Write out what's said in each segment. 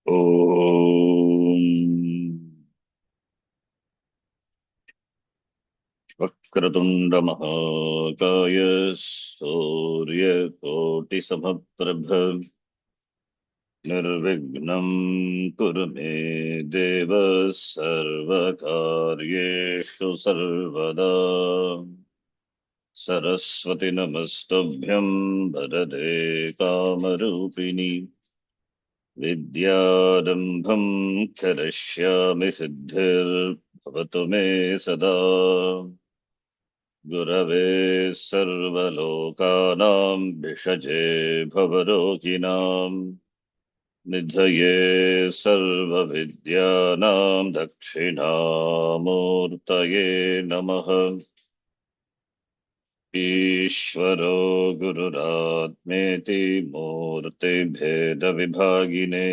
ॐ वक्रतुण्डमहाकाय सूर्यकोटिसमप्रभ निर्विघ्नं कुरु मे देव सर्वकार्येषु सर्वदा सरस्वती नमस्तुभ्यं वरदे कामरूपिणि विद्यारम्भं करिष्यामि सिद्धिर्भवतु मे सदा गुरवे सर्वलोकानां भिषजे भवरोगिणां निधये सर्वविद्यानां दक्षिणामूर्तये नमः। ईश्वरो गुरुरात्मेति मूर्तिभेदविभागिने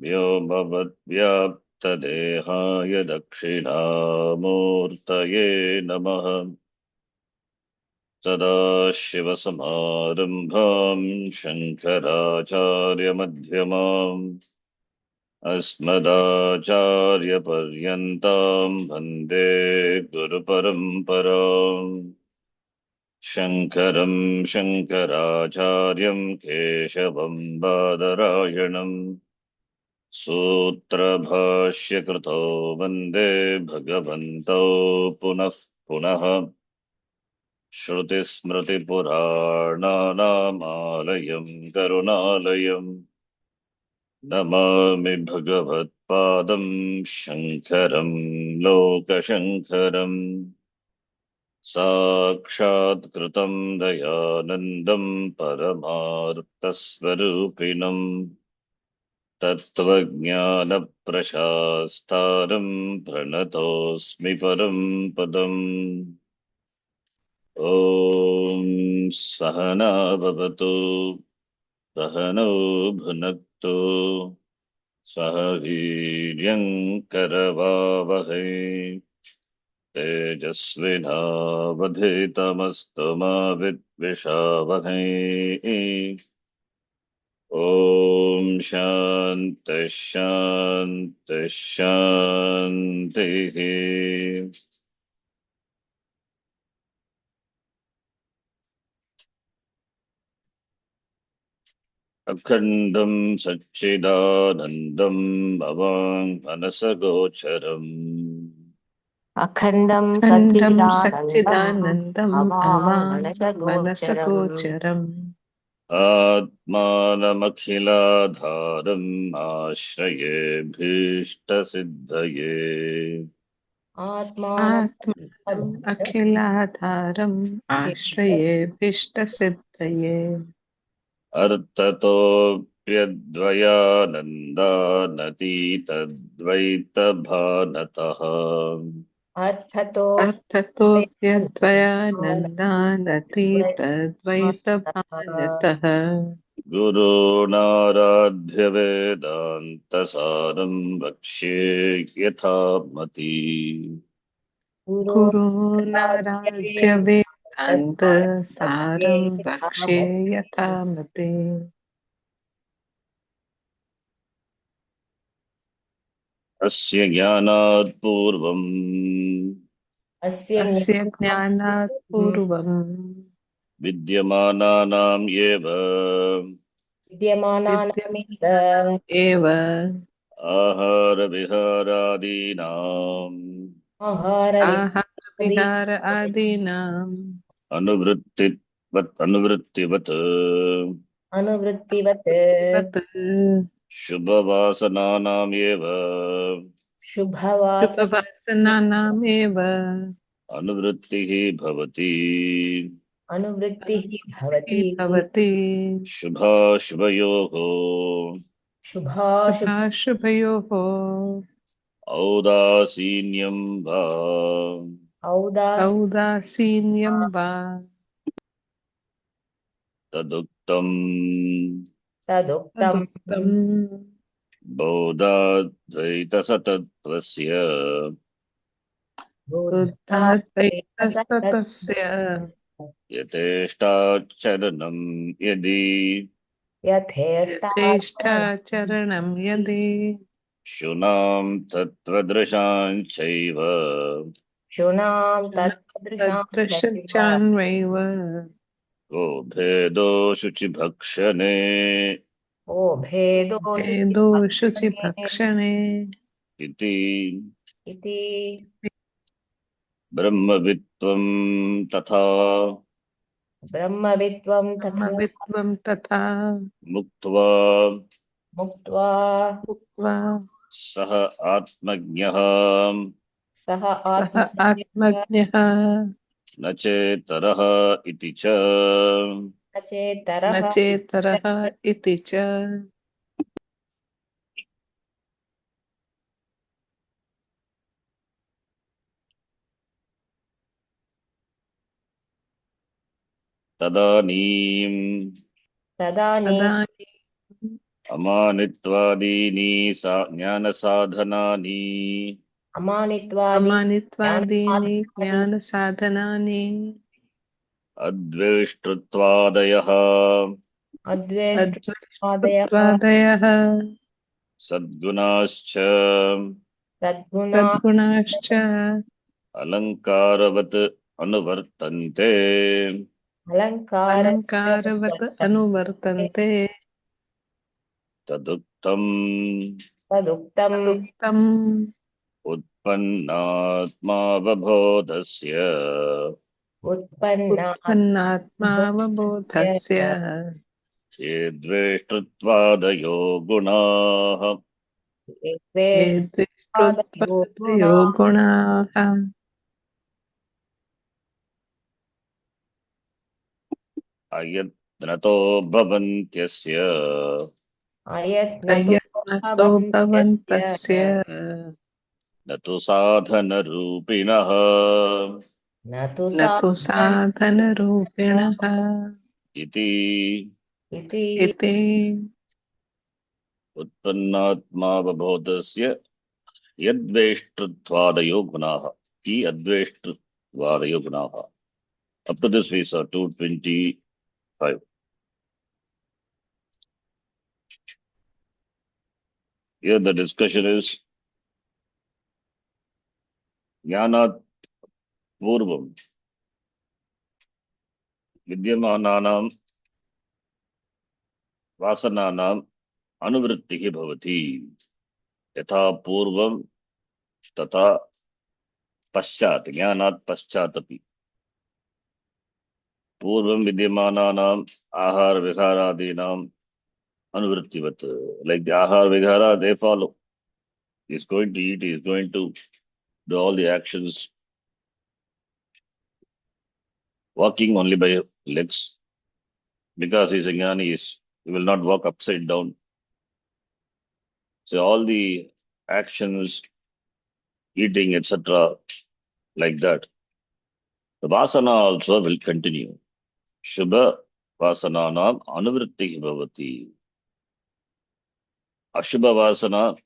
व्योमवद्व्याप्तदेहाय दक्षिणामूर्तये नमः। सदाशिवसमारम्भां शङ्कराचार्यमध्यमाम् अस्मदाचार्यपर्यन्तां वन्दे गुरुपरम्पराम्। शङ्करं शङ्कराचार्यं केशवं बादरायणम् सूत्रभाष्यकृतो वन्दे भगवन्तौ पुनः पुनः। श्रुतिस्मृतिपुराणानामालयं करुणालयं नमामि भगवत्पादं शङ्करं लोकशङ्करम्। साक्षात्कृतं दयानन्दं परमार्थस्वरूपिणं तत्त्वज्ञानप्रशास्तारं प्रणतोऽस्मि परं पदम्। ॐ सहना भवतु सहनौ भुनक्तु सह वीर्यं करवावहै तेजस्विनावधीतमस्तु मा विद्विषावहै। ॐ शान्तिः शान्तिः शान्तिः। अखण्डं सच्चिदानन्दं भवान् मनसगोचरम् अखण्डं खण्डं सच्चिदानन्दं सच्चिदानन्दम् अवाङ्मनसगोचरम् अवाङ्मनसगोचरम् आत्मानमखिलाधारम् आश्रये भीष्टसिद्धये आत्मानम् अखिलाधारम् आश्रयेऽभीष्टसिद्धये अर्थतोऽप्यद्वयानन्दानतीतद्वैतभानतः अर्थतोऽप्यद्वयानन्दानतीतद्वैतभानतः गुरूणाराध्य वेदान्तसारं वक्ष्ये यथामति। गुरूणाराध्य वेदान्तसारं वक्ष्ये यथामते। अस्य ज्ञानात् पूर्वम् अस्य ज्ञानात् पूर्वम् विद्यमानानाम् एव विद्यमानानामेव एव आहारविहारादीनाम् आहारविहार आदीनाम् अनुवृत्तिवत् अनुवृत्तिवत् वृत्तिवत् शुभवासनानाम् एव शुभवासनानामेव अनुवृत्तिः भवति। अनुवृत्तिः भवति। भवति शुभाशुभयोः शुभाशुभ शुभाशुभयोः औदासीन्यं वा औदासीन्यं वा तदुक्तम् तदुक्तम् तदुक्तम् बोधाद्वैतसतत्त्वस्य बुद्धाद्वैतस्ततस्य यथेष्टाचरणं यदि यथेष्टाचरणं यथेष्टाचरणं यदि शुनां तत्त्वदृशां चैव शृणां तत्त्वदृशां चैव तदृशश्चान्वैव को भेदो शुचिभक्षणे को भेदो भेदो शुचिभक्षणे शुचिभक्षणे इति इति ब्रह्मवित्त्वं तथा ब्रह्मविद्वं तथा ब्रह्मविद्वं तथा मुक्त्वा मुक्त्वा उक्त्वा सः आत्मज्ञः सः सः आत्मज्ञः आत्मज्ञः न चेतरः इति च न चेतरः न चेतरः इति च तदानीम् तदानीम् तदानीम् अमानित्वादीनि ज्ञानसाधनानि अमानित्वादि अमानित्वादीनि ज्ञानादीनि ज्ञानसाधनानि अद्वेष्टृत्वादयः अद्वेष्टादयः अद्वेष्टृत्वादयः सद्गुणाश्च सद्गुणा सद्गुणाश्च अलङ्कारवत् अनुवर्तन्ते अलङ्कारवत् अनुवर्तन्ते तदुक्तम् तदुक्तम् तदुक्तम् उत्पन्नात्मावबोधस्य उत्पन्नात् उत्पन्नात्मावबोधस्य ये द्वेष्टृत्वादयो गुणाः ये द्वेष्टादयो द्वेष्टृत्वादयो गुणा गुणाः अयत्नतो भवन्त्यस्य अयत्नतो अयत्नतो भवन्त्यस्य भवन्तस्य न तु साधनरूपिणः न तु न तु साधनरूपिणः इति इति इति उत्पन्नात्मावबोधस्य यद्वेष्टृत्वादयो गुणाः इ अद्वेष्टृत्वादयो गुणाः. Up to this we saw 225. Here the discussion is ज्ञानात् पूर्वं विद्यमानानां वासनानाम् अनुवृत्तिः भवति. यथा पूर्वं तथा पश्चात्, ज्ञानात् पश्चात् अपि पूर्वं विद्यमानानाम् आहार विहारादीनाम् अनुवृत्तिवत्, like the ahar vihara, they follow. He is going to eat, he is going to do all the actions, walking only by legs, because he is a jnani, he will not walk upside down. So all the actions, eating, etc., like that. The vasana also will continue. Shubha vasananam anuvritti bhavati. Ashubha vasana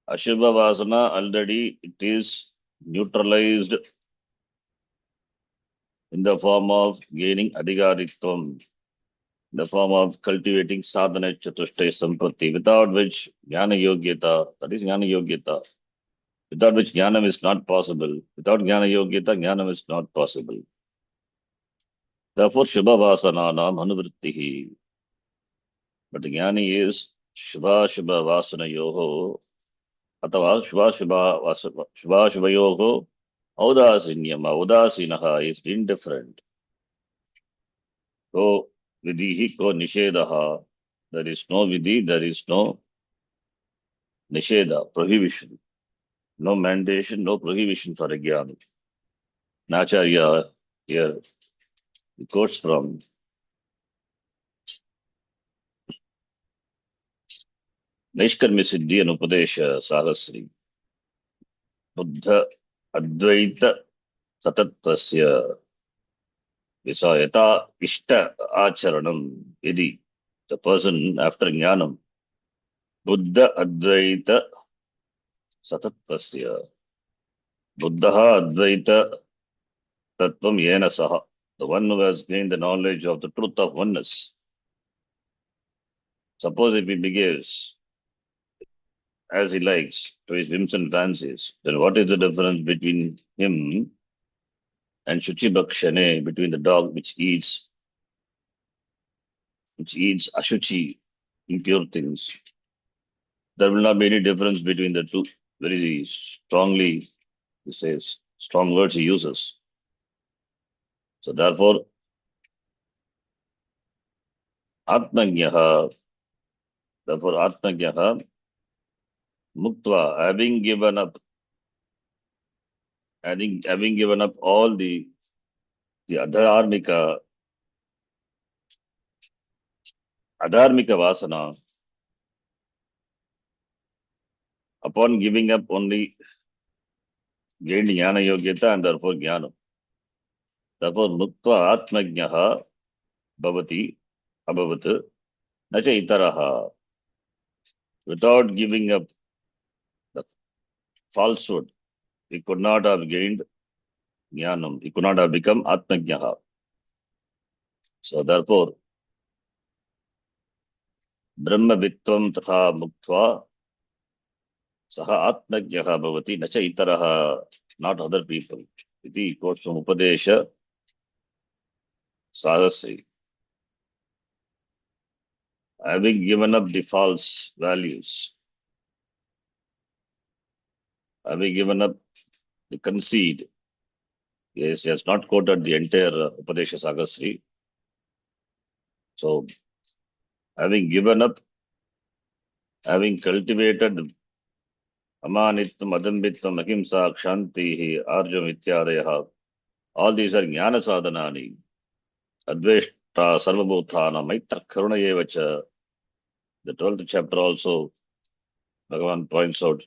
already it is neutralized in the form of gaining adhikaritvam, in the form of cultivating sadhana chatushtaya sampatti, without which jnana yogyata, that is jnana yogyata, without which jnanam is not possible. Without jnana yogyata, jnanam is not possible. Therefore, shubha vasananam anuvrittihi. But the jnani is shubha vasanayoho, अथवा शुभाशुभयोः औदासीन्यम्, औदासीनः is indifferent. को विधिः को निषेधः, there is no vidhi, there is no nisheda, prohibition, no mandation, no prohibition for a jnani. Acharya here quotes from Naishkarmya Siddhi and Upadesha Sahasri. Buddha Advaita Satatvasya Visayata Ishta Acharanam Idi. The person after Jnanam, Buddha Advaita Satatvasya. Buddha Advaita Tattvam Yena Saha. The one who has gained the knowledge of the truth of oneness. Suppose if he behaves as he likes to his whims and fancies, then what is the difference between him and Shuchi Bhakshane, between the dog which eats ashuchi, impure things? There will not be any difference between the two. Very strongly, he says, strong words he uses. So therefore, Atmagyaha, Muktva, having given up all the adharmika vasana, upon giving up only gained jnana yogyata and therefore jnana. Therefore, Muktva Atmagyaha Bhavati Abhavat Nacha Itaraha. Without giving up the falsehood, he could not have gained jnanam. He could not have become Atmagyaha. So therefore, Brahma Vittvam Tatha Muktva Saha Atmagyaha Bhavati Nacha Itaraha, not other people. Iti quotes from Upadesha Sahasri. Having given up the false values, having given up the conceit, yes, he has not quoted the entire Upadesha Sahasri. So, having given up, having cultivated Amanitvam, Adambitvam, Ahimsa, Kshanti, Arjam, Ityadayaha, all these are Jnana Sadhanani, Adveshta, Sarvabhuthana, Maitra, Karuna Yevacha. The 12th chapter also, Bhagavan points out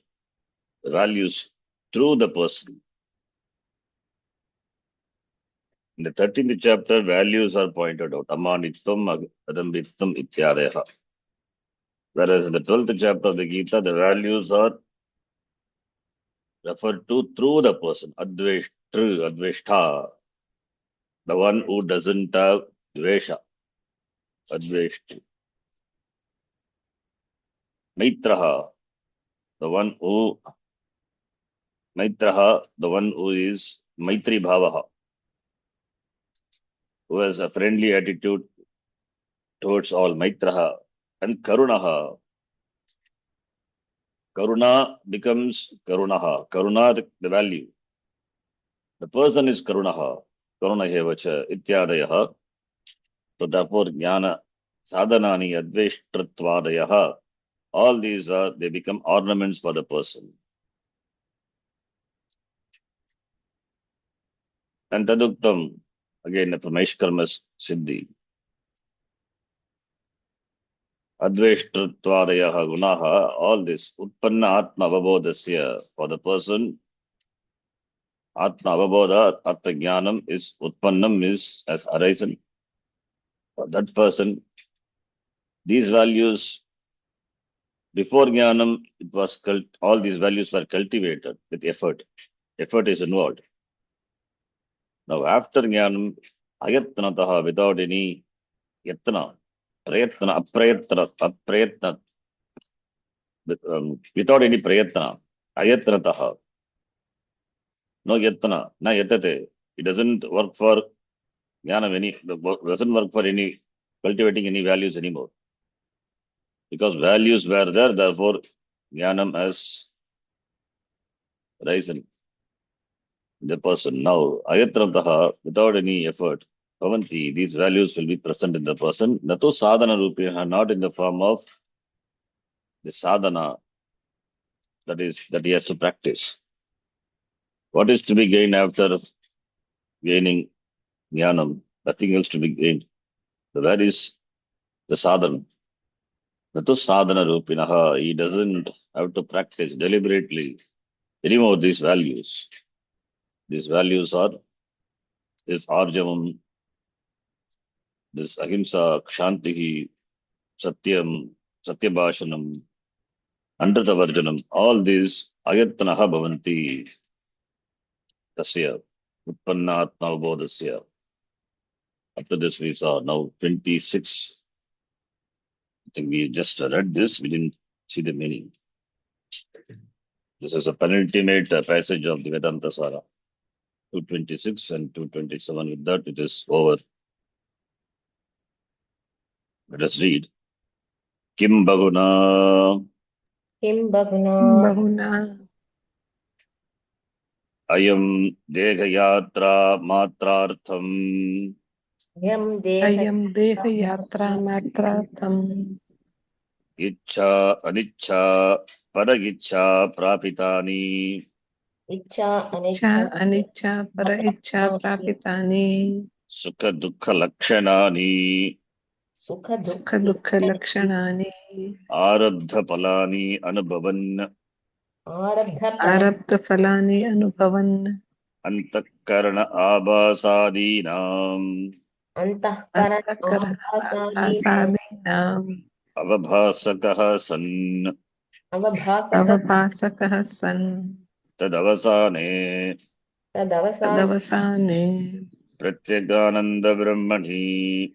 the values through the person. In the 13th chapter, values are pointed out, Amanitvam, Adambitvam, Ityadayaha. Whereas in the 12th chapter of the Gita, the values are referred to through the person, Adveshtha, the one who doesn't have Dvesha, Adveshti. Maitraha, the one who is Maitri Bhavaha, who has a friendly attitude towards all, Maitraha. And Karunaha, Karuna becomes Karunaha. Karuna, the value. The person is Karunaha. Karuna Hevacha, Ityadayaha. So therefore, Jnana Sadhanani Adveshtrattvadayaha. All these they become ornaments for the person. And Taduktam, again from Aishkarma's Siddhi. Adveshtrattvadayaha gunaha, all this Utpanna Atma Avabodhasya, for the person, Atma Avabodha, Atma Jnanam is Utpannam, is as arisen. For that person, these values, before Jnanam, it was all these values were cultivated with effort. Effort is involved. Now after Jnanam, Ayatnataha, without any yatna, prayatna, aprayatna, without any prayatna, ayatnataha, no yatna, na yatate. It doesn't work for Jnanam, doesn't work for any cultivating any values anymore. Because values were there, therefore Jnanam has risen in the person. Now, ayatnataha, without any effort, Bhavanti, these values will be present in the person. Nato sadhana rupiha, not in the form of the sadhana that he has to practice. What is to be gained after gaining jnanam? Nothing else to be gained. So that is the sadhana. Nato sadhana rupinaha, he doesn't have to practice deliberately any more these values. These values are this arjavam, this ahimsa, kshantihi, satyam, satyabhashanam, andratavarjanam, all these ayatanaha bhavanti tasya, utpanna atma bodhasya. Up to this we saw. Now 26 think we just read this, we didn't see the meaning. This is a penultimate passage of the Vedantasara, 226 and 227. With that, it is over. Let us read. Kim Bhaguna किं बहुना बहुना Ayam Dehayatra Matrartham यं देह अयं देहयात्रा मात्रार्थम् Ichcha Anichcha Paragichcha Prapitani इच्छा इच्छा अनिच्छा अनिच्छा पर इच्छा प्रापितानि Sukha Dukkha Lakshanani सुख सुख दुःख दुःख लक्षणानि Arabdha Palani Anubhavan आरब्ध फल आरब्ध फलानि अनुभवन् Antakarana Abhasadinam अंतःकरण अंतःकरण आभासादि आसादीनाम् Avabhasakaha San अवभासक अवभासकः सन् Tadavasane तदवसान तदवसाने Pratyagananda Brahmani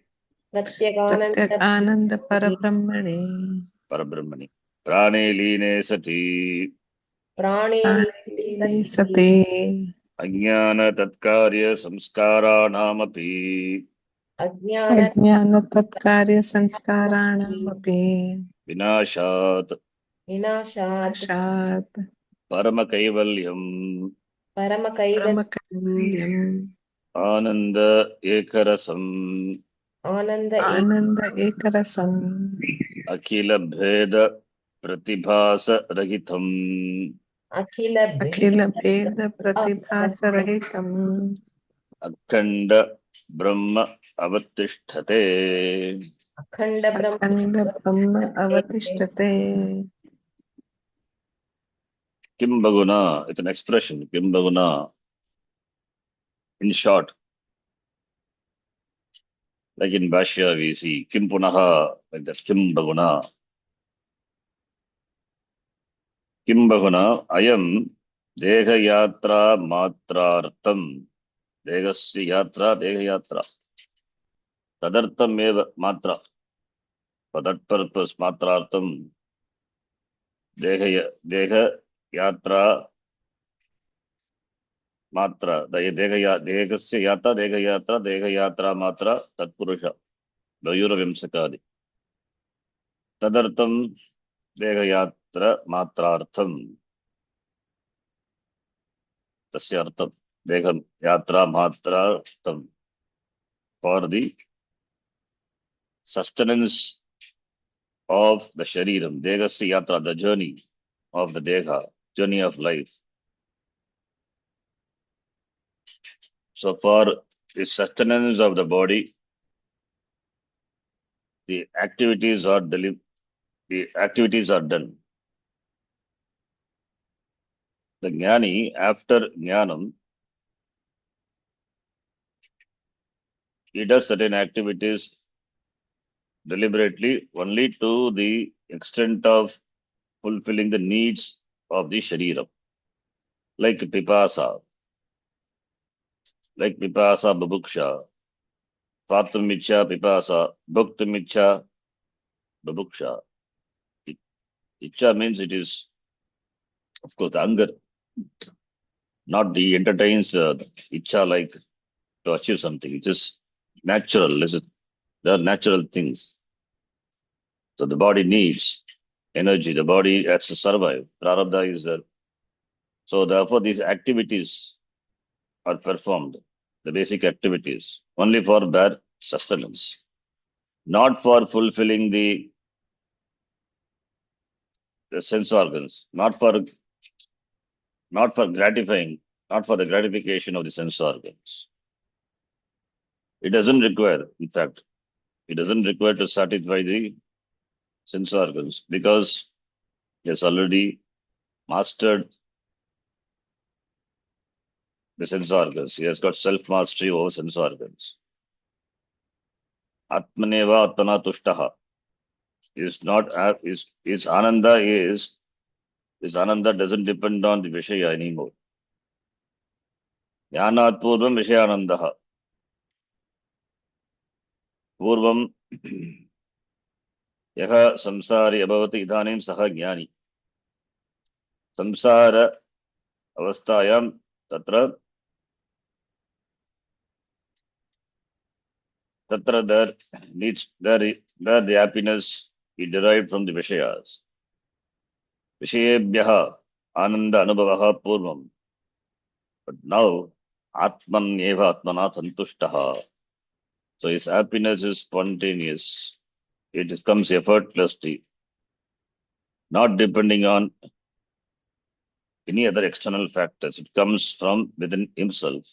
प्रत्यगानंद प्रत्यक् आनंद परब्रह्मणि Parabrahmani Prane Line Sati प्राणेन प्राणिलीने सति सति Ajnana Tatkarya Samskaranaamapi अज्ञान अज्ञान तत्कार्य संस्काराणामपि Vinashat विनाशात् नाशात् Paramakaivalyam परम कैवल्यम् परमकैवल्यम् Ananda Ekarasam आनंद एक आनंद एकरसम् Akhila Bheda Pratibhasa Rahitam अखिल भेद अखिल भेद प्रतिभास रहितम् Akhanda Brahma Avatisthate. अखंड ब्रह्म अखंड ब्रह्म अवतिष्ठते Kim Bhaguna, it's an expression. Kim Bhaguna, in short, like in Bhashya we see Kim Punaha, like that. Kim Bhaguna. Kim Bhaguna, Ayam Deha Yatra Matrartham. Degasya Yatra, Deha Yatra. Tadartham eva Matra. For that purpose, Matrartham. Deha Yatra Matra. Degasya Yatra, Deha Yatra, Deha Yatra Matra, Tatpurusha. Dayura Vimsakadi. Tadartham Dehayatra Matrartham. Tasyartham. Deham Yatra Matrartham. For the sustenance of the Shariram. Degasya Yatra, the journey of the Deha, journey of life. So for the sustenance of the body, the activities are done. The Jnani, after Jnanam, he does certain activities deliberately only to the extent of fulfilling the needs of the Shariram. Like Pipasa, Bubuksha, Fatamicha, Pipasa, Bhuktamicha, Bubuksha. Icha means it is, of course, anger, not the entertains Icha like to achieve something. It is natural. There are natural things. So the body needs energy. The body has to survive. Prarabdha is there. So therefore, these activities are performed, the basic activities, only for bare sustenance, not for fulfilling the sense organs, not for gratifying, not for the gratification of the sense organs. It doesn't require, in fact, it doesn't require to satisfy the sense organs because he has already mastered the sense organs. He has got self-mastery over sense organs. Atmaneva Atmana Tushtaha is not is Ananda is Ananda doesn't depend on the Vishaya anymore. Jnanat Purvam Vishayanandaha. Purvam यः संसारी अभवति इदानीं सः ज्ञानी. संसार अवस्थायां तत्र there needs there the happiness is derived from the Vishayas. Vishayebhyaha ananda anubhavaha purvam. But now Atman eva Atmana santushtaha. So his happiness is spontaneous. It comes effortlessly, not depending on any other external factors. It comes from within himself.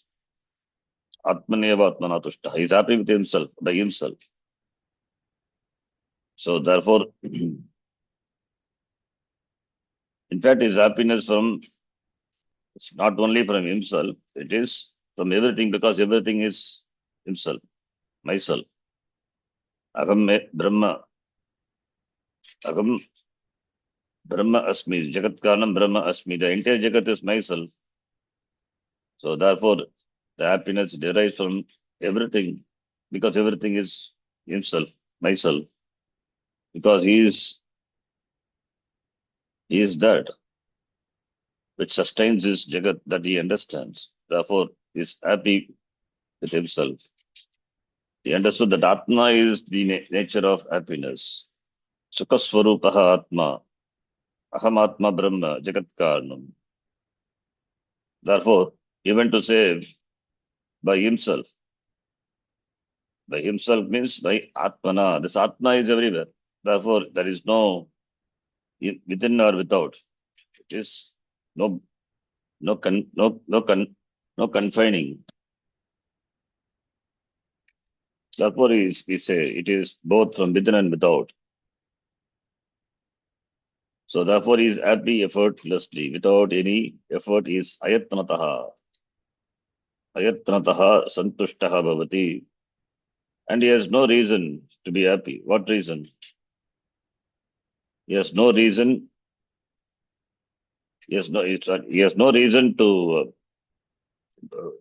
Atman eva Atmana tushtaha. He is happy with himself, by himself. So therefore, in fact, his happiness it's not only from himself, it is from everything, because everything is himself, myself. Aham Brahma, Aham Brahma Asmi, Jagat Karanam Brahma Asmi. The entire Jagat is myself. So therefore, the happiness derives from everything, because everything is himself, myself. Because he is that which sustains his Jagat that he understands. Therefore, he is happy with himself. He understood that Atma is the nature of happiness. Sukha-swarupaha Atma, Aham Atma Brahma, Jagat Karanam. Therefore, he went to say by himself. By himself means by Atmana. This Atma is everywhere. Therefore, there is no within or without. It is no confining. Therefore, we say it is both from within and without. So therefore, he is happy effortlessly, without any effort. He is ayatnataha santushtaha bhavati. And he has no reason to be happy. What reason? He has no reason. He has no reason to.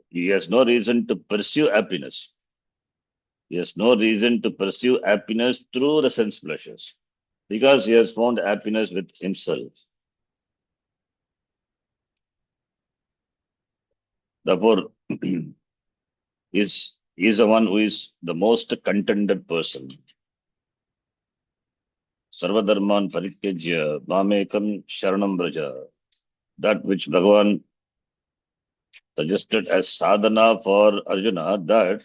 He has no reason to pursue happiness. He has no reason to pursue happiness through the sense pleasures, because he has found happiness with himself. Therefore, he is the one who is the most contented person. Sarvadharman parityajya mamekam sharanam braja. That which Bhagavan suggested as sadhana for Arjuna, that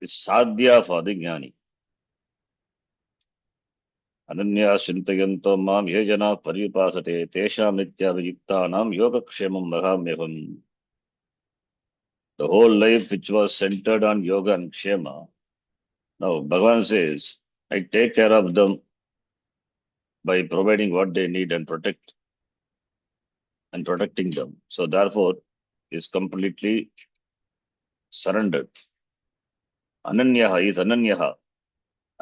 is sadhya for the jnani. Ananya shintayanto mam ye jana paripasate tesham nityavayuktanam yogakshemam mahamyaham. The whole life which was centered on yoga and kshema. Now Bhagavan says, I take care of them by providing what they need and protecting them. So therefore, is completely surrendered. Ananyaha is Ananyaha.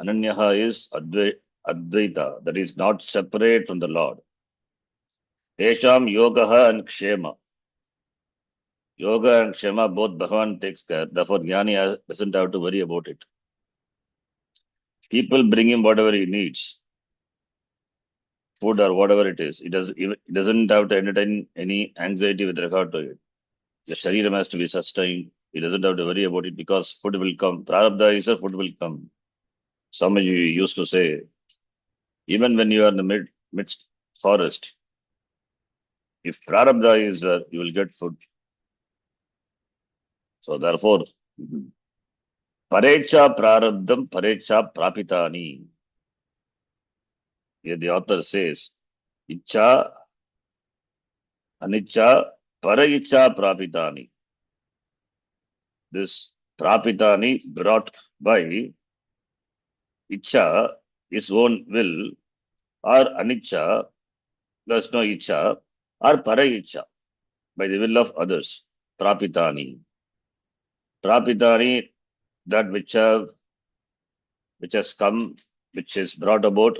Ananyaha is Advaita, that is not separate from the Lord. Tesham yogaha and kshema. Yoga and kshema, both Bhagavan takes care. Therefore, Jnani doesn't have to worry about it. People bring him whatever he needs, food or whatever it is. It doesn't have to entertain any anxiety with regard to it. The shareeram has to be sustained. He doesn't have to worry about it, because food will come. Prarabdha is a food will come. Swamiji used to say, even when you are in the midst forest, if Prarabdha is there, you will get food. So therefore, Parecha Prarabdham Parecha Prapitani. Here the author says, Icha Anicca Paraicha Prapitani. This Prapitani brought by Icha, his own will, or Anicca, there's no Icha, or Paraicha, by the will of others. Prapitani. Prapitani, that which has come, which is brought about,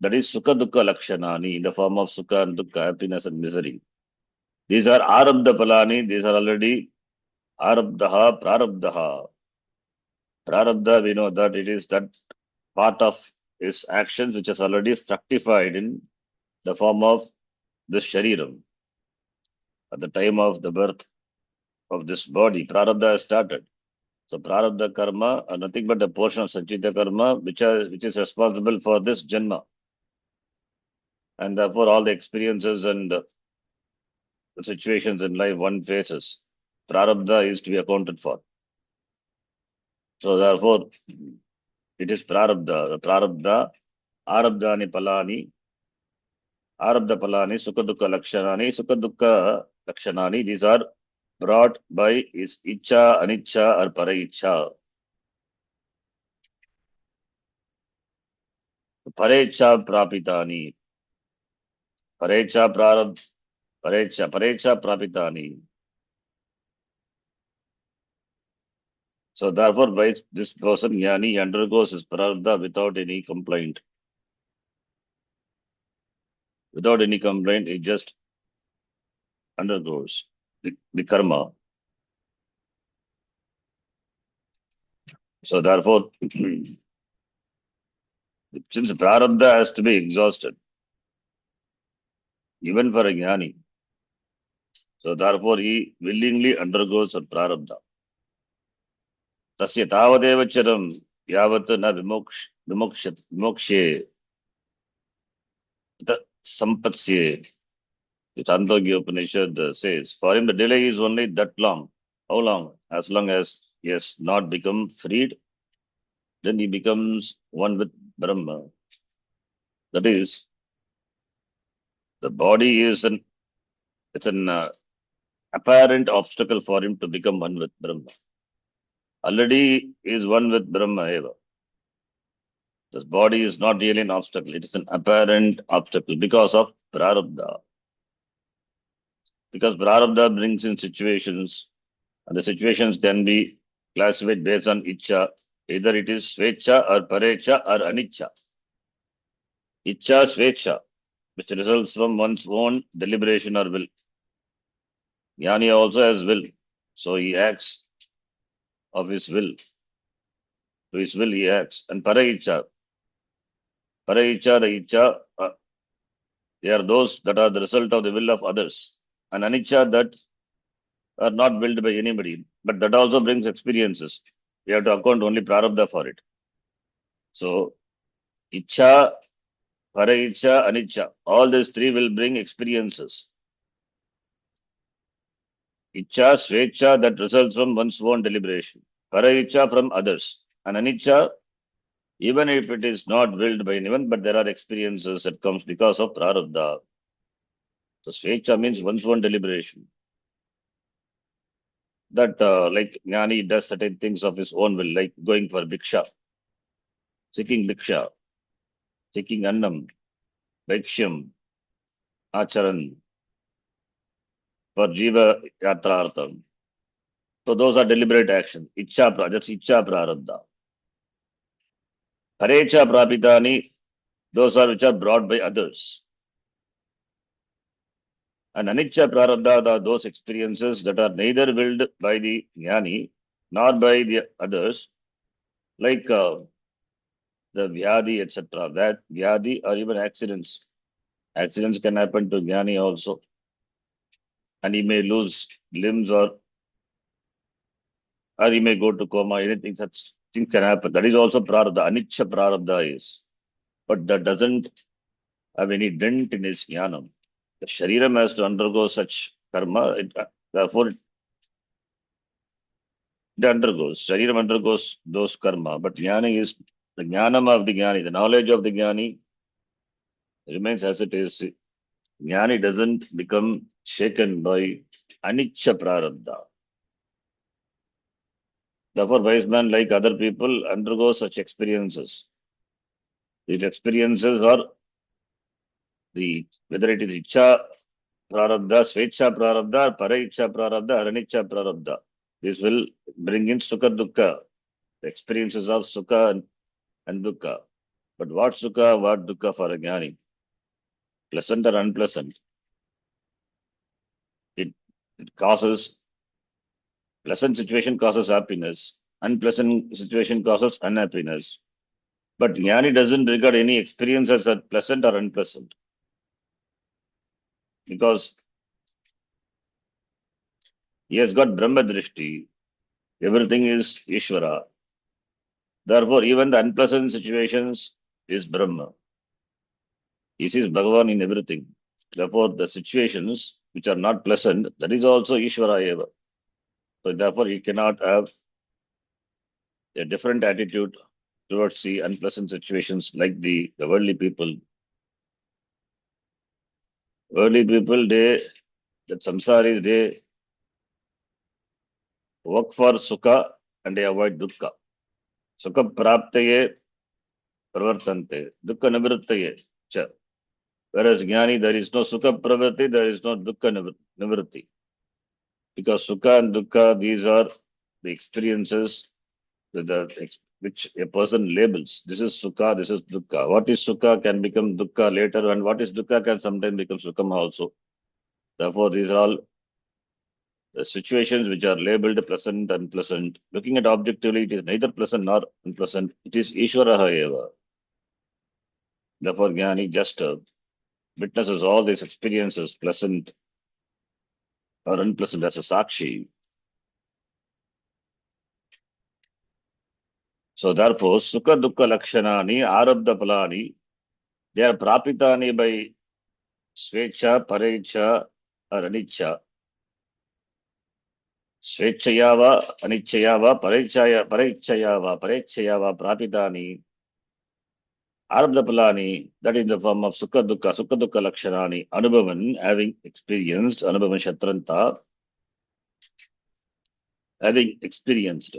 that is Sukha Dukkha Lakshanani, in the form of Sukha and Dukkha, happiness and misery. These are Arabdha Palani, these are already Arabdhaha, Prarabdhaha. Prarabdha, we know that it is that part of is actions which has already fructified in the form of this shariram. At the time of the birth of this body, prarabdha has started. So prarabdha karma are nothing but a portion of sanchita karma which is responsible for this janma. And therefore all the experiences and the situations in life one faces, prarabdha is to be accounted for. So therefore it is prarabdha. The prarabdha, arabdhani palani, arabdha palani, sukha-dukkha lakshanani, these are brought by his icha, aniccha or para-icha. Parecha prapitani. Parecha prapitani. So therefore, by this person, Jnani undergoes his prarabdha without any complaint. Without any complaint, he just undergoes the karma. So therefore, since prarabdha has to be exhausted, even for a Jnani, so therefore he willingly undergoes a prarabdha. Tasya tavadeva charam yavat na vimokshe sampatsye. The Chandogya Upanishad says, for him the delay is only that long. How long? As long as he has not become freed, then he becomes one with Brahma. That is, the body is an apparent obstacle for him to become one with Brahma. Already he is one with Brahma eva. This body is not really an obstacle. It is an apparent obstacle because of prarabdha. Because prarabdha brings in situations, and the situations can be classified based on icha. Either it is svecha or parecha or aniccha. Icha, svecha, which results from one's own deliberation or will. Jnani also has will, so he acts of his will. To his will he acts. And para-icha, the icha, they are those that are the result of the will of others. And aniccha that are not willed by anybody, but that also brings experiences. We have to account only prarabdha for it. So, icha, para-icha, aniccha, all these three will bring experiences. Icha, svecha, that results from one's own deliberation. Para-icha from others. And aniccha, even if it is not willed by anyone, but there are experiences that comes because of prarabdha. So svecha means one's own deliberation. That like Jnani does certain things of his own will, like going for bhiksha, seeking annam, bhiksham, acharan, for jiva yatrartham. So those are deliberate actions. That's icha prarabdha. Parecha prapitani, those are which are brought by others. And anicca prarabdha are those experiences that are neither willed by the jnani nor by the others, like the vyadi, etc. That vyadi or even accidents. Accidents can happen to jnani also. And he may lose limbs or he may go to coma, anything such things can happen. That is also prarabdha. Anicca prarabdha is. But that doesn't have any dent in his jnanam. The shariram has to undergo such karma, therefore it undergoes. Shariram undergoes those karma, but jnani is the jnanam of the jnani, the knowledge of the jnani remains as it is. Jnani doesn't become shaken by anicca prarabdha. Therefore, wise man, like other people, undergo such experiences. These experiences are whether it is icha prarabdha, svecha prarabdha, para-icha prarabdha, or anicca prarabdha. This will bring in sukha dukkha, the experiences of sukha and dukkha. But what sukha, what dukkha for a jnani? Pleasant or unpleasant? It causes, pleasant situation causes happiness, unpleasant situation causes unhappiness. But Jnani doesn't regard any experience as pleasant or unpleasant. Because he has got Brahma Drishti. Everything is Ishvara. Therefore, even the unpleasant situations is Brahma. He sees Bhagavan in everything. Therefore, the situations which are not pleasant, that is also Ishvara eva. So therefore, he cannot have a different attitude towards the unpleasant situations like the worldly people. Worldly people, the samsaris, they work for sukha and they avoid dukkha. Sukha praptaye pravartante, dukkha nivrittaye cha. Whereas Jnani, there is no sukha pravritti, there is no dukkha nivritti. Because sukha and dukkha, these are the experiences which a person labels. This is sukha, this is dukkha. What is sukha can become dukkha later, and what is dukkha can sometimes become sukham also. Therefore, these are all the situations which are labeled pleasant and unpleasant. Looking at objectively, it is neither pleasant nor unpleasant. It is Ishvaraha eva. Therefore, Jnani just witnesses all these experiences, pleasant or unpleasant, as a sakshi. So therefore, sukha dukkha lakshanani, arabdha palani, they are prapitani by svecha, parecha, or anicca. Svechaya va, anicchaya va, parechaya va, prapitani, arabdha palani, that is the form of sukha dukkha lakshanani, anubhavan, having experienced, anubhavan shatranta, having experienced.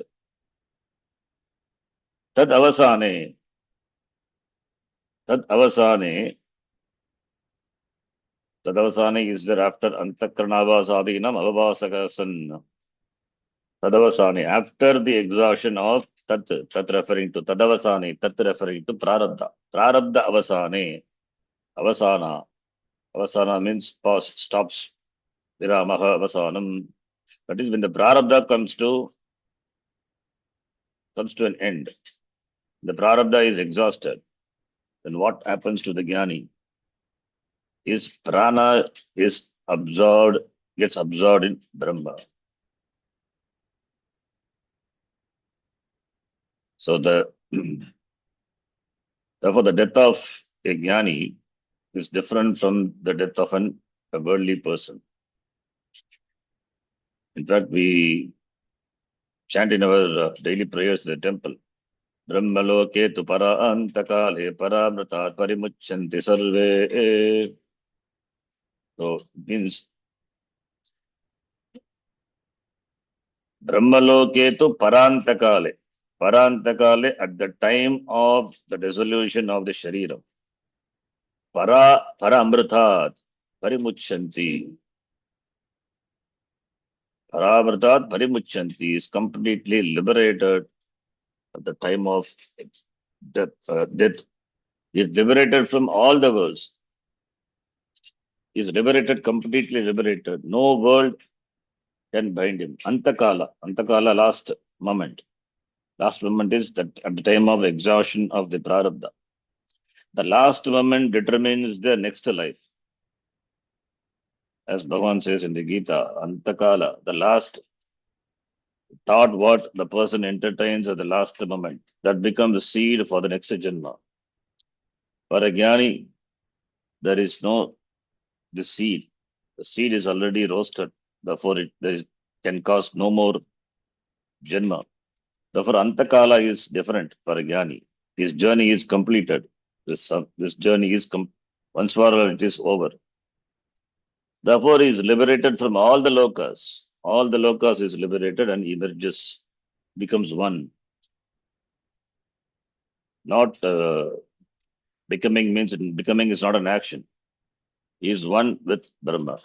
Tad avasane is there after antakarnavasadinam avavasakasan. Tadavasane, after the exhaustion of tat referring to tadavasane, tat referring to prarabdha. Prarabdha avasane, avasana means pause, stops, viramaha avasanam. That is when the prarabdha comes to an end. The prarabdha is exhausted. Then what happens to the jnani? His prana is gets absorbed in Brahma. So therefore the death of a jnani is different from the death of a worldly person. In fact, we chant in our daily prayers in the temple, Brahmaloke tu para antakale paramrata parimuchanti sarve. So it means Brahmaloke tu parantakale. Parantakale at the time of the dissolution of the Shariram. Paramritat parimuchanti. Paramritat parimuchanti is completely liberated at the time of death. He is liberated from all the worlds. He is liberated, completely liberated. No world can bind him. Antakala, last moment. Last moment is that at the time of exhaustion of the prarabdha. The last moment determines the next life. As Bhagavan says in the Gita, Antakala, the last thought what the person entertains at the last moment, that becomes the seed for the next janma. For a jnani, there is no the seed. The seed is already roasted. Therefore, it can cause no more janma. Therefore, Antakala is different for a jnani. His journey is completed. This journey is once for all it is over. Therefore, he is liberated from all the lokas. All the lokas is liberated and emerges, becomes one. Not becoming means becoming is not an action. He is one with Brahma.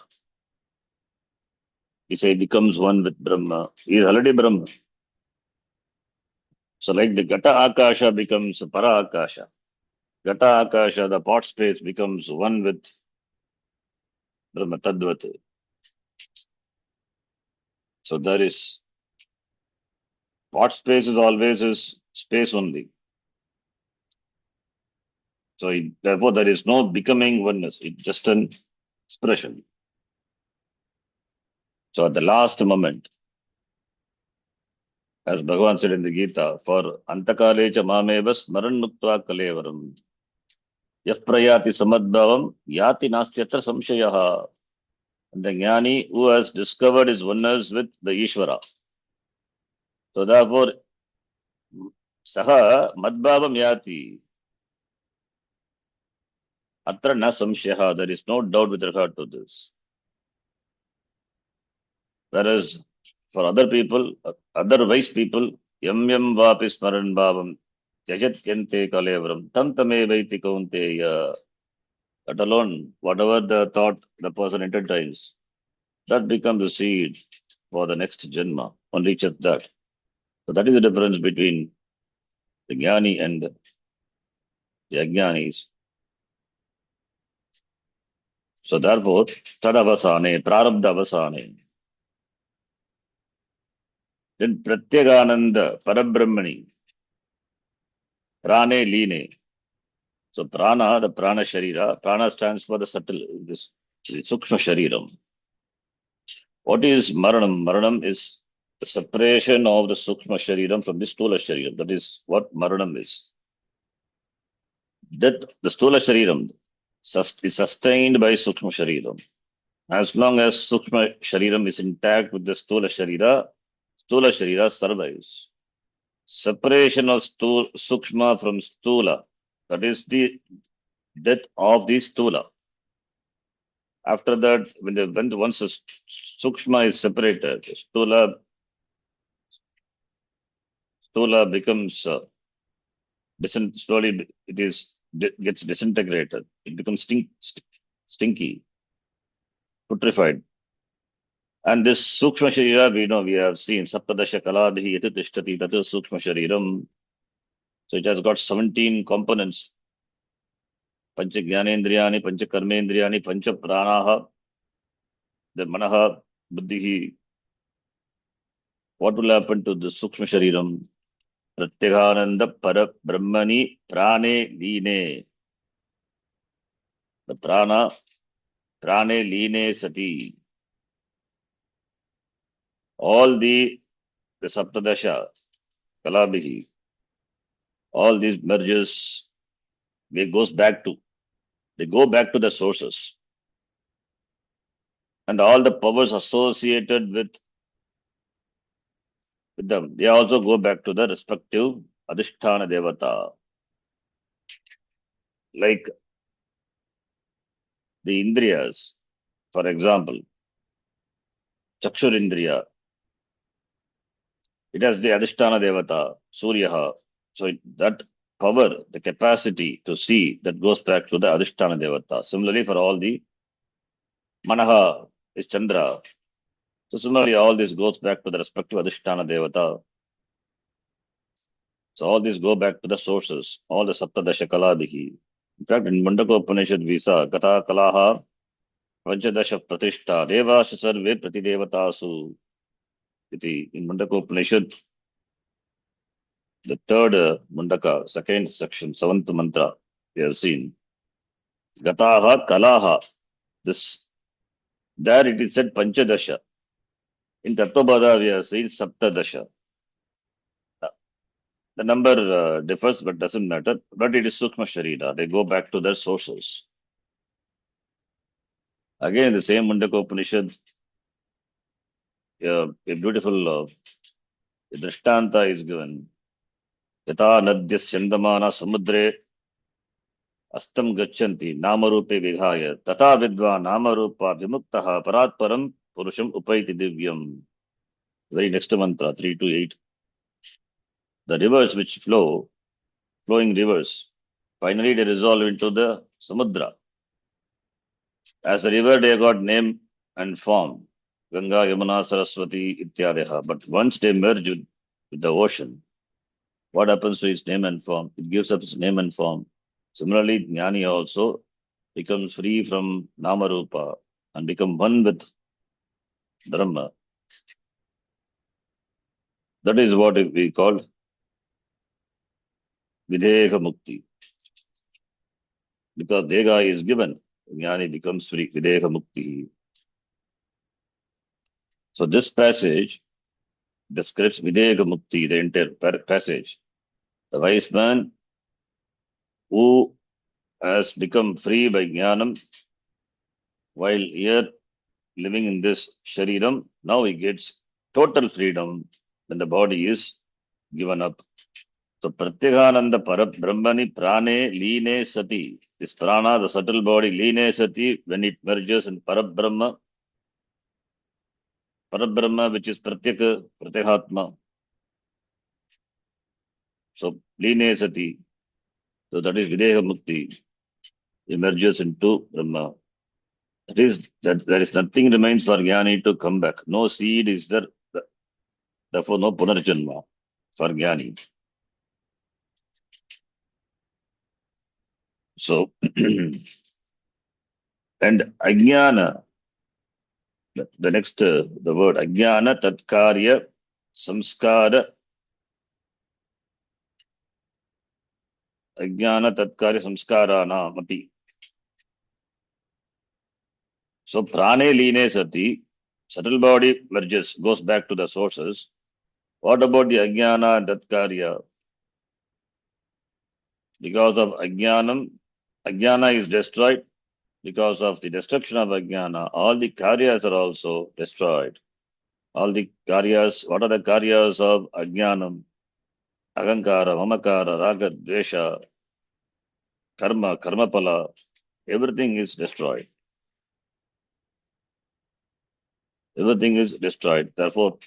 He say becomes one with Brahma. He is already Brahma. So like the Gata Akasha becomes Para Akasha. Gata Akasha, the pot space becomes one with Brahma Tadvat. So there is pot space is always is space only. So therefore there is no becoming oneness. It's just an expression. So at the last moment, as Bhagavan said in the Gita, for antakale cha mameva smaran muktva kalevaram. Yaf prayati samadbhavam yati nastyatra samshayaha. And the jnani who has discovered his oneness with the Ishvara. So therefore, saha madbhavam yati. Atra na samshayaha. There is no doubt with regard to this. Whereas for other people, other wise people, yam yam vapi smaran bhavam tyajatyante kalevaram tam tame vaiti kaunteya. That alone, whatever the thought the person entertains, that becomes the seed for the next janma. One reaches that. So that is the difference between the jnani and the ajnanis. So therefore, tadavasane, prarabdhavasane. Then pratyagananda, parabrahmani, prane line. So prana, the prana sharira, prana stands for the subtle, this sukshma shariram. What is maranam? Maranam is the separation of the sukshma shariram from the stula shariram. That is what maranam is. Death, the stula shariram, is sustained by sukshma shariram. As long as sukshma shariram is intact with the stula sharira survives. Separation of sukshma from stula, that is the death of the stula. After that, when once the sukshma is separated, stula becomes slowly gets disintegrated. It becomes stinky, putrefied. And this sukshma sharira, we have seen saptadasha kalabhi yati tishtati tatu sukshma shariram. So it has got 17 components. Pancha jnanendriyani, pancha karmendriyani, pancha pranaha, the manaha, buddhihi. What will happen to the sukshma shariram? Pratyagananda para brahmani prane line. The prane line sati. All the saptadasha, kalabhi, all these merges, they go back to the sources. And all the powers associated with them, they also go back to the respective adhisthana devata. Like the indriyas, for example, chakshurindriya, it has the adhisthana devata, suryaha. So that power, the capacity to see, that goes back to the adhisthana devata. Similarly, for all the manaha is chandra. So similarly, all this goes back to the respective adhisthana devata. So all these go back to the sources, all the saptadasha kalabhi. In fact, in Mundaka Upanishad we saw Gata Kalaha Panchadasha Pratishta Devasha Sarve Pratidevatasu. In Mundaka Upanishad, the third Mundaka, second section, seventh mantra, we have seen. Gataha Kalaha. There it is said Panchadasha. In Tattvabodha we have seen Saptadasha. The number differs, but doesn't matter. But it is Sukshma Sharira. They go back to their sources. Again, the same Mundaka Upanishad, a beautiful drishtanta is given. Yata nadyas yandamana samudre astam gachanti namarupe vighaya tata vidva namarupa vimuktaha paratparam purusham upaiti divyam. Very next mantra, 3 to 8. The rivers which flowing rivers, finally they resolve into the samudra. As a river, they got name and form. Ganga, Yamuna, Saraswati, Ityadeha. But once they merge with the ocean, what happens to its name and form? It gives up its name and form. Similarly, Jnani also becomes free from Namarupa and become one with Brahma. That is what we call Videka Mukti. because Deha is given, Jnani becomes free, Videha Mukti. So this passage describes Videha Mukti, the entire passage. The wise man who has become free by Jnanam while here living in this Shariram, now he gets total freedom when the body is given up. So Pratyagananda Brahmani Prane Line Sati. This prana, the subtle body, Line Sati, when it merges in Parabrahma, which is Pratyagatma. So Line Sati. So that is Videha Mukti. Emerges into Brahma. That is that there is nothing remains for Jnani to come back. No seed is there, therefore no Punarjanma for Jnani. So and Ajnana, the next the word Ajnana Tatkarya Samskara Ajnana Tatkarya Samskarana Api. So Prane Line Sati, subtle body merges, goes back to the sources. What about the Ajnana and Tatkarya? Because of Ajnanam, Ajnana is destroyed. Because of the destruction of Ajnana, all the karyas are also destroyed. All the karyas, what are the karyas of Ajnanam? Agankara, Mamakara, Raga, Dvesha, Karma, Karmapala, everything is destroyed. Everything is destroyed. Therefore,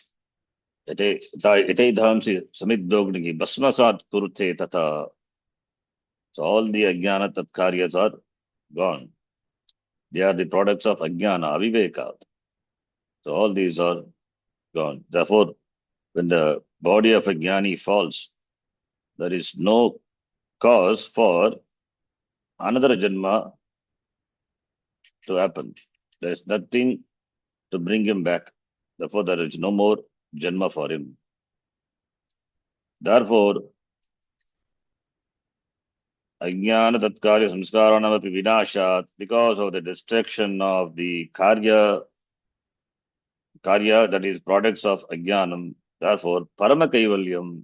Ete dhamsi samiddognigi basmasat kurute tata. So all the Ajnana tatkaryas are gone. They are the products of Ajnana, Aviveka. So all these are gone. Therefore, when the body of a Jnani falls, there is no cause for another Janma to happen. There is nothing to bring him back. Therefore, there is no more Janma for him. Therefore, Ajnana Tatkarya Samskaranamapi Vinashat, because of the destruction of the Karya that is products of Ajnanam, therefore, Parama-Kaivalyam,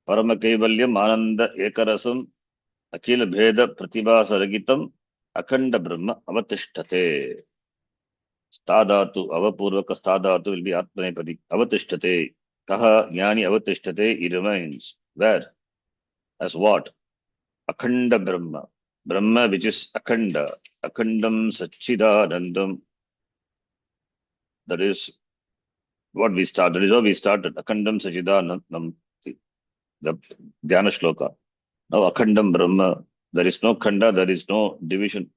Ananda Eka-rasam, Akila Bheda Pratibhasa Ragitam, Akhanda Brahma Avatishtate. Stadatu, Avapurvaka Stadatu will be Atmanepadi. Avatishtate. Kaha Jnani Avatishtate, he remains. Where? As what? Akhanda Brahma. Brahma which is Akhanda. Akhandam Satchidanandam. That is what we started. That is how we started. Akhandam Satchidanandam. The Dhyana Shloka. Now Akhandam Brahma. There is no Khanda, there is no division.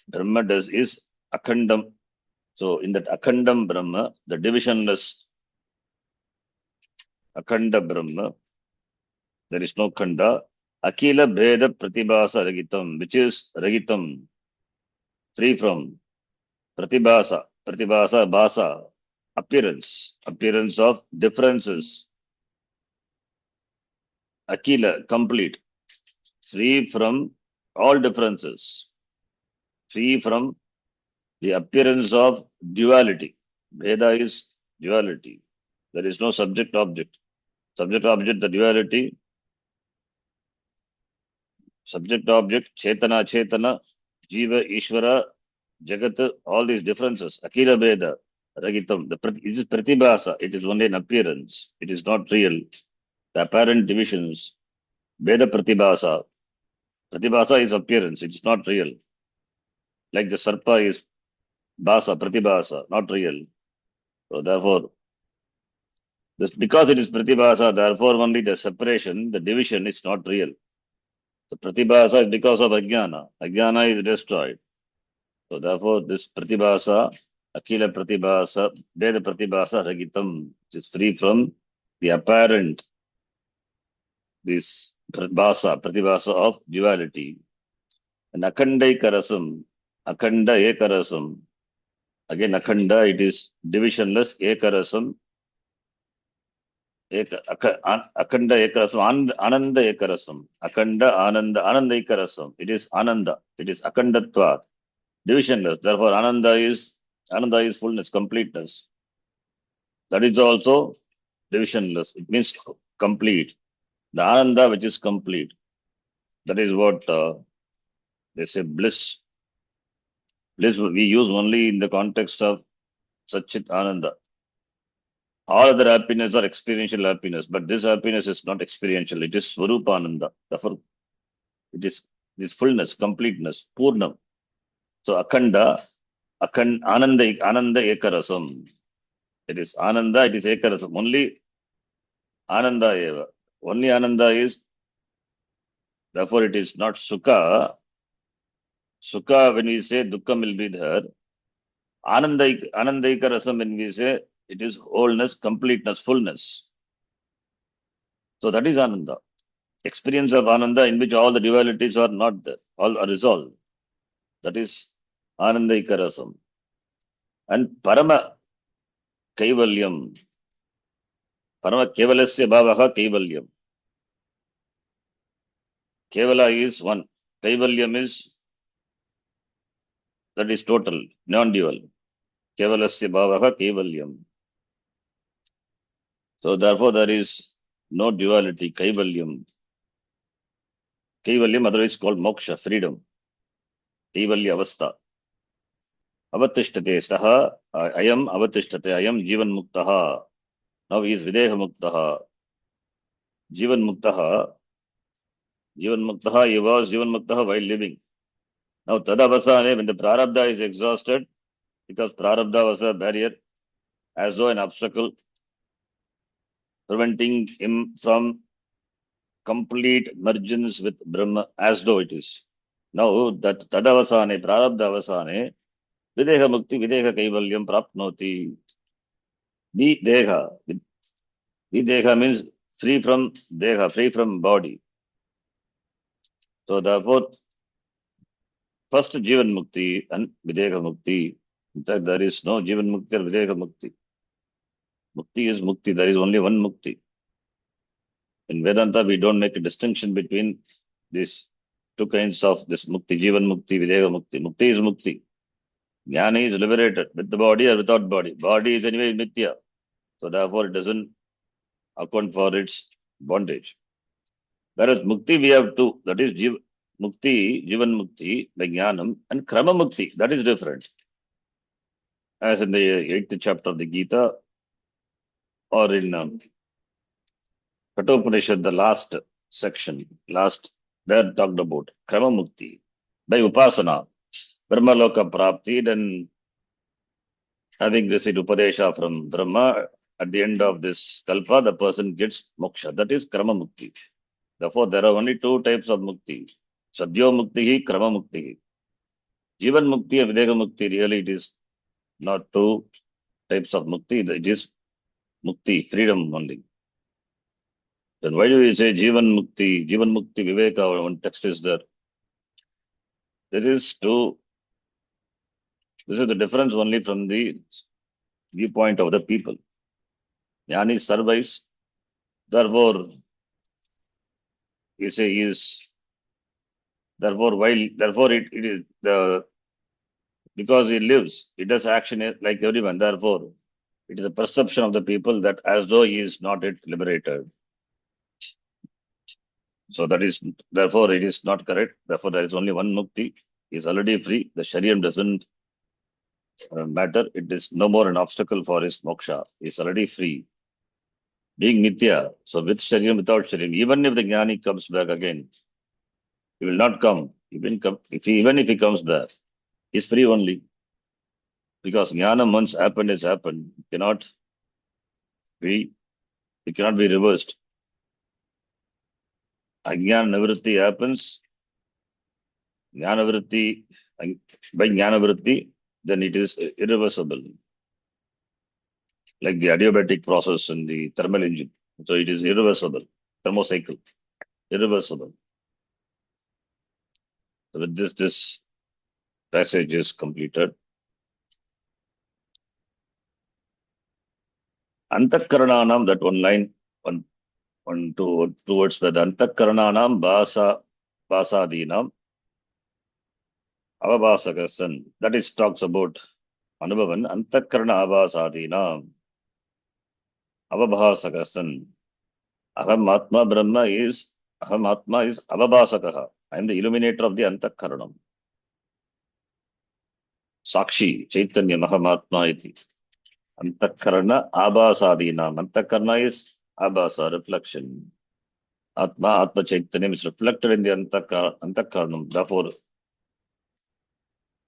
Brahma is Akhandam. So in that Akhandam Brahma, the divisionless Akhanda Brahma, there is no Khanda. Akila Bheda Pratibhasa Ragitam, which is Ragitam, free from Pratibhasa, Bhasa, appearance of differences. Akila, complete, free from all differences, free from the appearance of duality. Bheda is duality. There is no subject-object. Subject-object, the duality. Subject-object, Chetana, Jiva, Ishvara, Jagat, all these differences. Akila Bheda, Ragitam. This is Pratibhasa. It is only an appearance. It is not real. The apparent divisions, Bheda Pratibhasa. Pratibhasa is appearance. It is not real. Like the Sarpa is Bhasa, Pratibhasa, not real. So therefore, because it is Pratibhasa, therefore only the separation, the division is not real. The Pratibhasa is because of Ajnana. Ajnana is destroyed. So therefore, this Pratibhasa, Akila Pratibhasa, Veda Pratibhasa Ragitam, which is free from the apparent, this Pratibhasa of duality. And Akhanda Eka-rasam, Akhanda Eka-rasam, again Akhanda, it is divisionless, Eka-rasam, Akanda Ekarasam, Ananda Ekarasam, Akanda Ananda Ekarasam. It is Ananda. It is Akandatva, divisionless. Therefore, Ananda is fullness, completeness. That is also divisionless. It means complete. The Ananda which is complete. That is what they say bliss. Bliss we use only in the context of Satchit Ananda. All other happiness are experiential happiness, but this happiness is not experiential. It is Swarupananda. Therefore, it is this fullness, completeness, Purnam. So Ananda Ekarasam. It is Ananda, it is Ekarasam. Only Ananda Eva. Only Ananda is, therefore it is not Sukha. Sukha, when we say Dukkham will be there. Ananda Ekarasam, when we say it is wholeness, completeness, fullness. So that is Ananda. Experience of Ananda in which all the dualities are not there, all are resolved. That is Ananda Ekarasam. And Parama Kaivalyam. Parama Kevalasya Bhavaha Kaivalyam. Kevala is one. Kaivalyam is, that is total, non-dual. Kevalasya Bhavaha Kaivalyam. So therefore there is no duality, Kaivalyam. Kaivalyam otherwise called moksha, freedom. Kaivalya avastha. Avatishtate saha, ayam avatishtate, ayam jivan muktaha. Now he is videha muktaha. Jivan muktaha. Jivan muktaha, he was jivan muktaha while living. Now tadavasane, when the prarabdha is exhausted, because prarabdha was a barrier, as though an obstacle, preventing him from complete mergence with Brahma, as though it is. Now that tadavasane, prarabdha avasane, videha mukti, videha kaivalyam prapnoti. Videha. Videha means free from deha, free from body. So therefore, first Jivan Mukti and Videha Mukti. In fact, there is no Jivan Mukti or Videha Mukti. Mukti is Mukti. There is only one Mukti. In Vedanta, we don't make a distinction between these two kinds of this Mukti, Jivan Mukti, Videha Mukti. Mukti is Mukti. Jnana is liberated with the body or without body. Body is anyway Nitya. So therefore, it doesn't account for its bondage. Whereas Mukti, we have two. That is Mukti, Jivan Mukti, by Jnanam, and Krama Mukti. That is different. As in the 8th chapter of the Gita, or in Kathopanishad, the last section, there talked about Krama Mukti by Upasana, Brahmaloka Prapti, then having received Upadesha from Brahma, at the end of this Kalpa, the person gets moksha. That is Krama Mukti. Therefore, there are only two types of Mukti. Sadhyo Mukti, Krama Mukti. Jivan Mukti and Videha Mukti, really it is not two types of Mukti. It is Mukti, freedom only. Then why do we say Jivan Mukti, Viveka, one text is there. This is the difference only from the viewpoint of the people. Jnani survives, therefore, it is, therefore it is because he lives, it does action like everyone, therefore, it is a perception of the people that as though he is not yet liberated. So that is, therefore, it is not correct. Therefore, there is only one Mukti. He is already free. The Sharyam doesn't matter. It is no more an obstacle for his moksha. He is already free. Being Nitya, so with Sharyam, without Sharyam, even if the Jnani comes back again, he will not come. Even if he comes back, he is free only. Because Jnana once happened is happened. It cannot be reversed. Ajnana Nivritti happens. Jnana Vritti, by Jnana Vritti, then it is irreversible. Like the adiabatic process in the thermal engine. So it is irreversible. Thermocycle. Irreversible. So with this passage is completed. Antakarananam, that one line towards Vedantasaranam Basadinam Avabhasaka San. That is talks about Anubhavan Antakarana Avasadinam Avabhasaka San. Aham Atma is Avabhasakaha. I am the illuminator of the Antakaranam. Sakshi Chaitanya Mahamatma iti. Antakarana Abhasadinam. Antakarana is Abhasa, reflection. Atma Chaitanya is reflected in the Antakaranam. Therefore,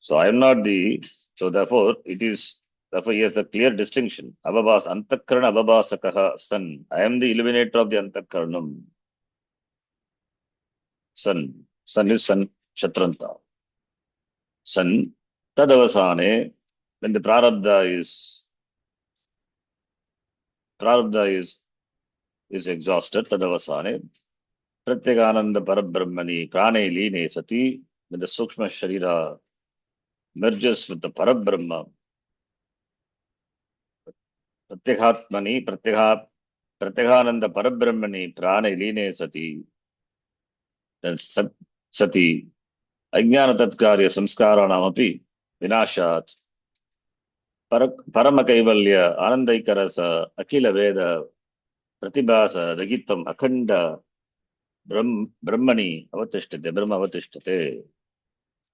so I am not therefore he has a clear distinction. Antakarana Abhabhasakaha San. I am the illuminator of the Antakaranam. Sun is Sun Shatranta. Sun Tadavasane, when the prarabdha is exhausted, Tadavasane, Pratyagananda Parabrahmani, Prane Line Sati, when the Sukshma Sharira merges with the Parabrahma, Pratyaghatmani, Pratyagananda Parabrahmani, Prane Line Sati, then Sati, Ajnana Tatkarya Samskaranamapi, Vinashat, Parama-Kaivalya, Anandaikarasa, Akila Veda, Pratibhasa, Ragitam, Akhanda, Brahmani, Avatishtate, Brahma Avatishtate,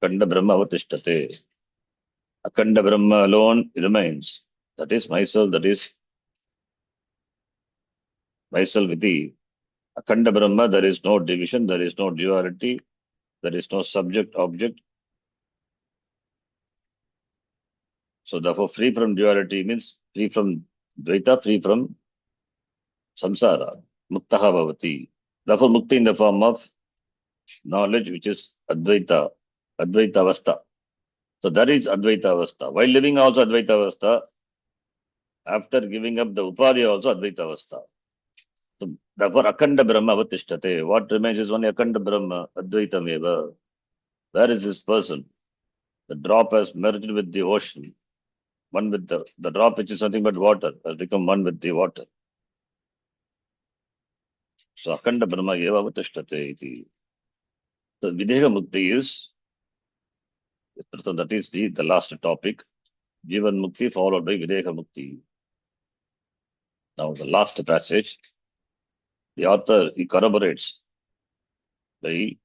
Akhanda Brahma Avatishtate. Akhanda Brahma alone remains. That is myself, with thee. Akhanda Brahma, there is no division, there is no duality, there is no subject-object. So therefore, free from duality means free from Dvaita, free from Samsara. Muktaha Bhavati. Therefore, Mukti in the form of knowledge, which is Advaita Avastha. So that is Advaita Avastha. While living also Advaita Avastha, after giving up the Upadhi also Advaita Avastha. So therefore, Akhanda Brahma Avatishtate. What remains is only Akhanda Brahma, Advaita Meva. Where is this person? The drop has merged with the ocean. One with the drop, which is nothing but water, has become one with the water. So Akhanda Brahma Eva Avatishtate iti. So Videha Mukti is, so that is the last topic. Jivan Mukti followed by Videha Mukti. Now the last passage, the author, he corroborates by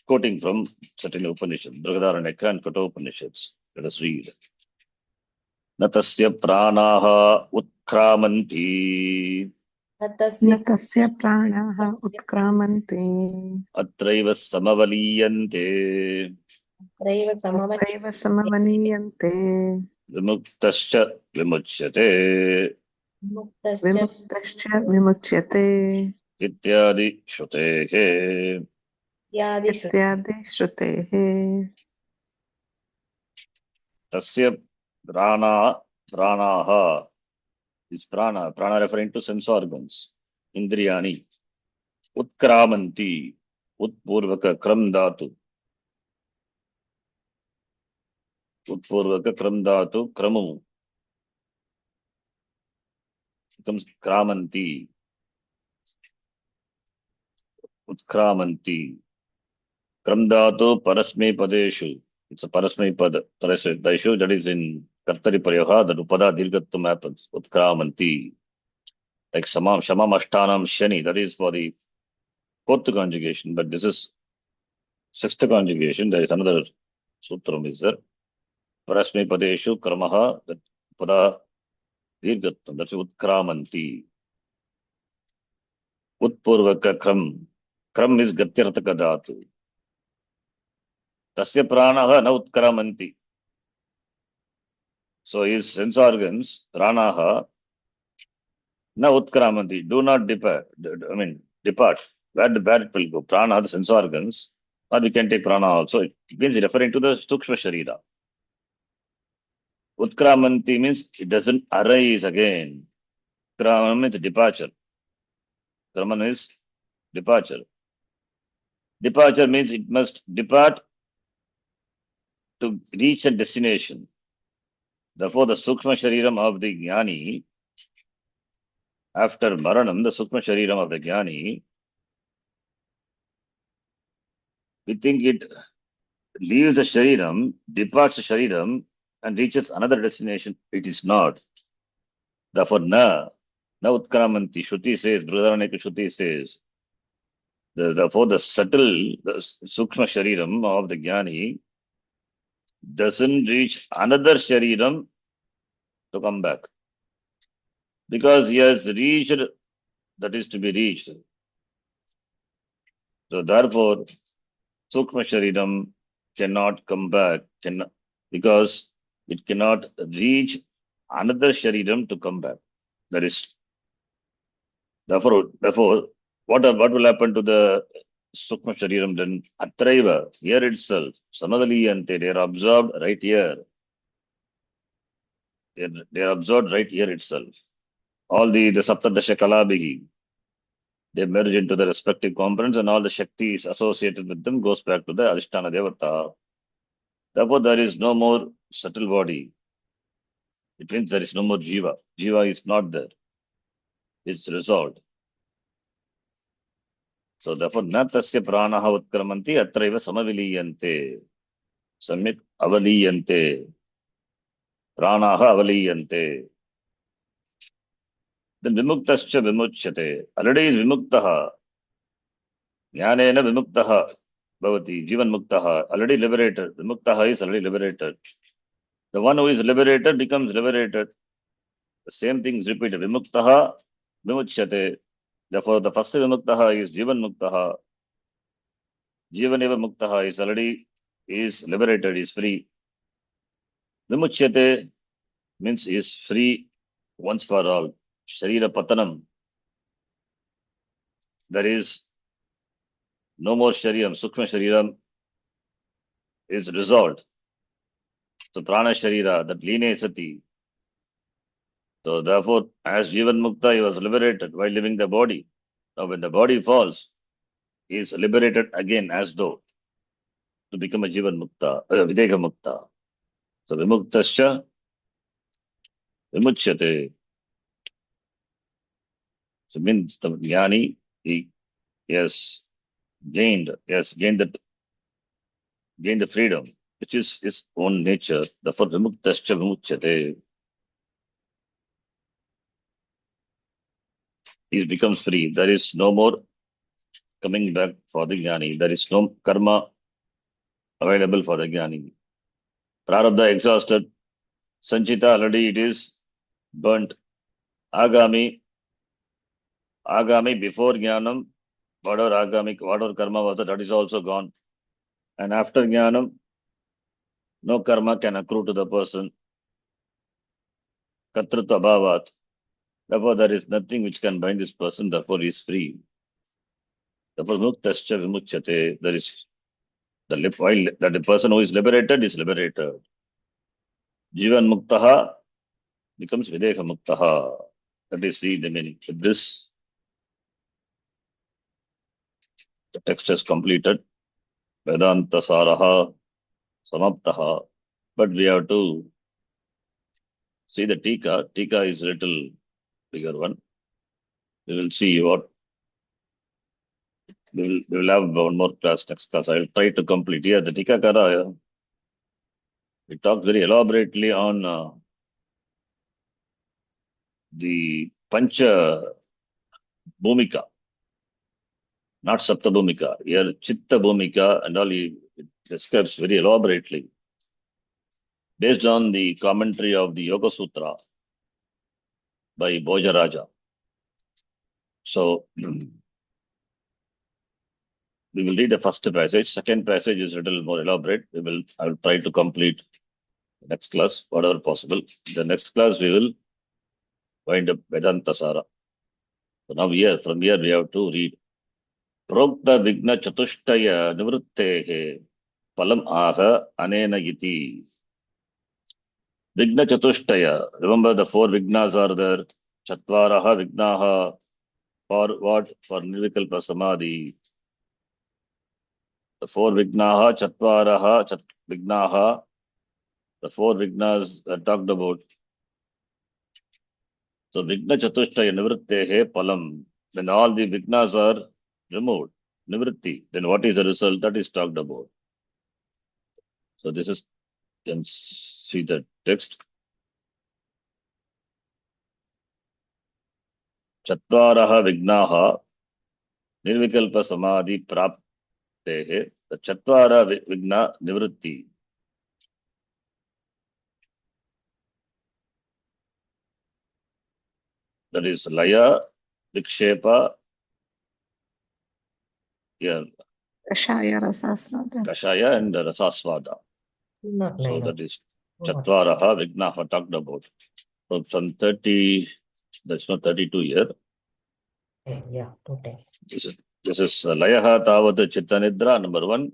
quoting from certain Upanishads, Brihadaranyaka and Kathopanishads. Let us read. Natasya pranaha utkramanti Natasya pranaha utkramanti Atraiva atraiva Atraiva samavaniyante vimuktascha vimuchyate Vimuktascha vimuchyate ityadi shrutehe. Ityadi shrutehe. Tasya pranaha is prana referring to sense organs, indriyani. Utkramanti, utpurvaka kram dhatu. Utpurvaka kram dhatu, kramu becomes kramanti. Utkramanti. Kram dhatu parasme padeshu. It's a parasme pada. Parasme that is in Kartari Paryoha, that upada dirgatvam happens. Utkramanti. Like Shama Ashtanam Shani, that is for the fourth conjugation, but this is sixth conjugation. There is another sutram is there. Parasme padeshu kramaha, that pada dirgatvam, that's utkramanti. Utpurvaka kram. Kram is gatyartaka dhatu. Tasya pranaha na utkramanti. So his sense organs, pranaha, na utkramanti, do not depart. Depart. Where it will go? Prana, the sense organs, or we can take prana also. It means referring to the Sukshma Sharira. Utkramanti means it doesn't arise again. Utkramanti means departure. Utkramanti is departure. Departure means it must depart to reach a destination. Therefore, the Sukshma Shariram of the Jnani after Maranam, the Sukma Shariram of the Jnani, we think it leaves the Shariram, departs the Shariram, and reaches another destination. It is not. Therefore, na Utkramanti. Shruti says, Brihadaranyaka Shruti says, therefore the subtle, the Sukma Shariram of the Jnani doesn't reach another Shariram to come back. Because he has reached that is to be reached. So therefore, Sukma Shariram cannot come back, because it cannot reach another Shariram to come back. That is, therefore, what will happen to the Sukma Shariram then? Atraiva, here itself, Samavaliyante, they are absorbed right here. They are absorbed right here itself. All the Saptadasha Kalabhihi, they merge into the respective components, and all the Shaktis associated with them goes back to the Adhisthana Devata. Therefore, there is no more subtle body. It means there is no more Jiva. Jiva is not there. It's resolved. So therefore, na tasya pranaha utkramanti atraiva samaviliyante. Samyak avaliyante. Pranaha avaliyante. Then vimuktascha vimuchyate. Already is vimuktaha. Jnanena vimuktaha bhavati. Jivan muktaha. Already liberated. Vimuktaha is already liberated. The one who is liberated becomes liberated. The same thing is repeated. Vimuktaha vimuchyate. Therefore, the first vimuktaha is Jivan muktaha. Jivan eva muktaha is already liberated, is free. Vimuchyate means is free once for all. Sharira patanam. There is no more shariram. Sukma shariram is resolved. So prana sharira, that line sati. So therefore, as Jivan Mukta, he was liberated while leaving the body. Now when the body falls, he is liberated again as though to become a Jivan Mukta, Videka Mukta. So Vimuktascha Vimuchyate. So means the Jnani, he has gained the freedom, which is his own nature. Therefore, Vimuktascha Vimuchyate. He becomes free. There is no more coming back for the Jnani. There is no karma available for the Jnani. Prarabdha exhausted. Sanchita already it is burnt. Agami before Jnanam, whatever karma was that is also gone. And after Jnanam, no karma can accrue to the person. Katrutva bhavat. Therefore, there is nothing which can bind this person, therefore he is free. Therefore, muktascha vimuchyate. There is while the person who is liberated is liberated. Jivan muktaha becomes Videka muktaha. That is the meaning. With this, the text is completed. Vedantasara samaptaha. But we have to see the tika. Tika is a little bigger one. We will see what we will have one more class next class. I will try to complete. Here, the tika kara. It talks very elaborately on the Pancha Bhumika, not Sapta Bhumika. Here, Chitta Bhumika and all he describes very elaborately based on the commentary of the Yoga Sutra by Bhojaraja. So, we will read the first passage. Second passage is a little more elaborate. I will try to complete the next class, whatever possible. The next class, we will wind up Vedantasara. So now from here we have to read. Prokta Vigna Chatushtaya Nivrittehe Param-क Anena Iti. Vigna Chatushtaya. Remember the 4 Vignas are there. Chatvaraha Vignaha. For what? For Nirvikalpa Samadhi. The 4 Vignaha, Chatvaraha, Vignaha. The 4 Vignas are talked about. So Vigna Chatushtaya Nivrittehe Palam. When all the Vignas are removed, Nivritti, then what is the result that is talked about? So this is, you can see the text. Chatvaraha Vignaha Nirvikalpa Samadhi Praptehe. The Chatvara Vigna Nivritti. That is Laya, Vikshepa, yeah, Kashaya Rasasvada. Kashaya and Rasasvada. Not So 9. that is Chatvaraha Vignaha talked about. So from 30, that's not 32 here. Yeah, 2 times. This is Layaha Tavad Chittanidra, number 1.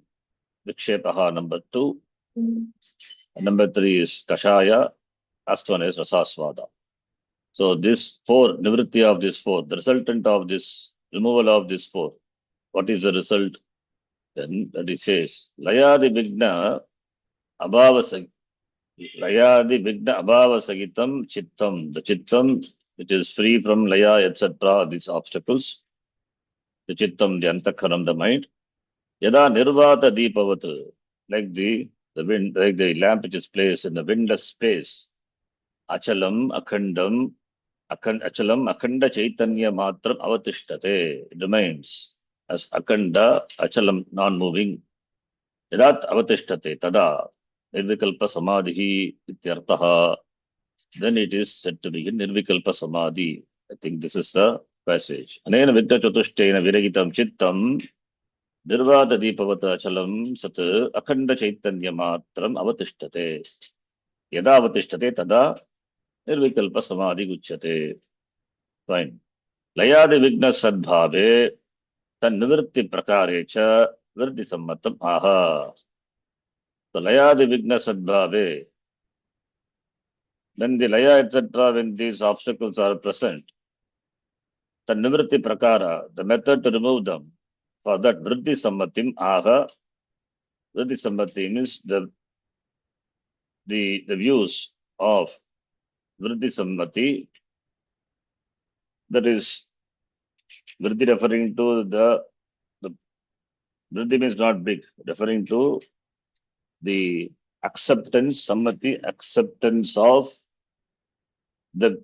Vikshepaha, number 2. And number 3 is Kashaya. Last one is Rasasvada. So this 4, Nivritti of this 4, the resultant of this removal of this 4. What is the result? Then that it says, Layadi Vigna Abhavasag. Layadi Vigna Abhavasagitam Chittam. The Chittam, which is free from Laya, etc., these obstacles. The Chittam, the Antakaram, the mind. Yada Nirvata Deepavat, like the wind, like the lamp which is placed in the windless space. Achalam, Akhandam, Achalam, Akhanda Chaitanya Matram Avatishtate. It remains as Akhanda, Achalam, non-moving. Yadat Avatishtate, Tada, Nirvikalpa Samadhi, Ityartaha. Then it is said to be Nirvikalpa Samadhi. I think this is the passage. Anena Vidya Chatushtena Viragitam Chittam. Nirvata Deepavata Chalam Sat Akhanda Chaitanya Matram Avatishtate. Yada Avatishtate Tada Nirvikalpa Samadhi Guchyate. Fine. Layadi Vigna Sadbhave Tan Nivritti Prakarecha Virdi Sammatam Aha. So Layadi Vigna Sadbhave. When the Laya etc., when these obstacles are present, Tan Nivritti Prakara, the method to remove them, for that Vriddhi Sammatim Aha. Vriddhi Sammati means the views of Vriddhi Sammati, that is Vriddhi referring to the Vriddhi means not big, referring to the acceptance, Sammati, acceptance of the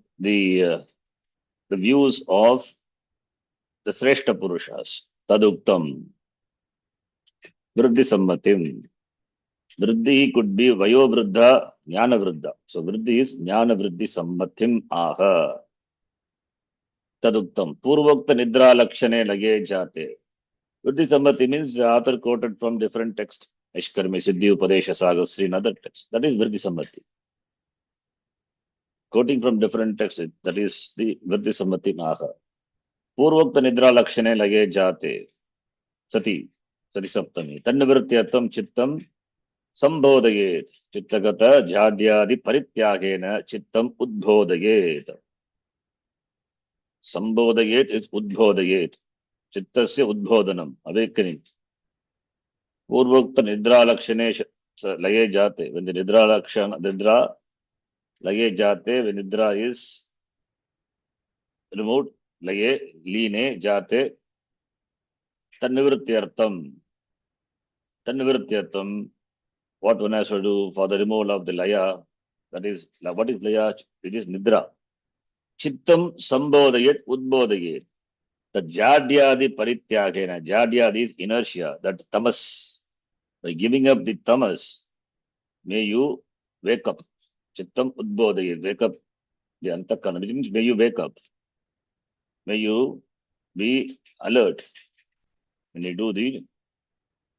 views of the Sreshta Purushas, Taduktam, Vriddhi Sammatim. Vriddhi could be Vayo Vriddha, Jnana Vriddha. So Vriddhi is Jnana Vriddhi Sammatim Aha. Taduktam. Purvokta Nidra Lakshane Lage Jate. Vriddhi Sammati means the author quoted from different texts. Ishkarmi, Siddhi, Upadesha, Sagasri, and other texts. That is Vriddhi Sammati. Quoting from different texts, that is the Vriddhi Sammati Maha. Purvokta Nidra Lakshane Lage Jate. Sati. Sati Saptami. Tannavrityatvam Chittam Sambodhayet. Chittagata Jhadyadi Parityagena Chittam Udbodhayet. Sambodhayet is Udbodhayet. Chittasya Udbodhanam. Awakening. Purvokta Nidra Lakshane Lage Jate. When the Nidra Lage Jate, when Nidra is removed, Lage, Line, Jate, Tannivrityartham. Tannivrityartham, what one has to do for the removal of the Laya, that is, what is Laya? It is Nidra. Chittam Sambodhayet Udbodhayet. The Jadyadi Parityagena. Jadyadi is inertia, that tamas. By giving up the tamas, may you wake up. Chittam Udbodhayet. Wake up the Antakana. It means may you wake up. May you be alert when you do the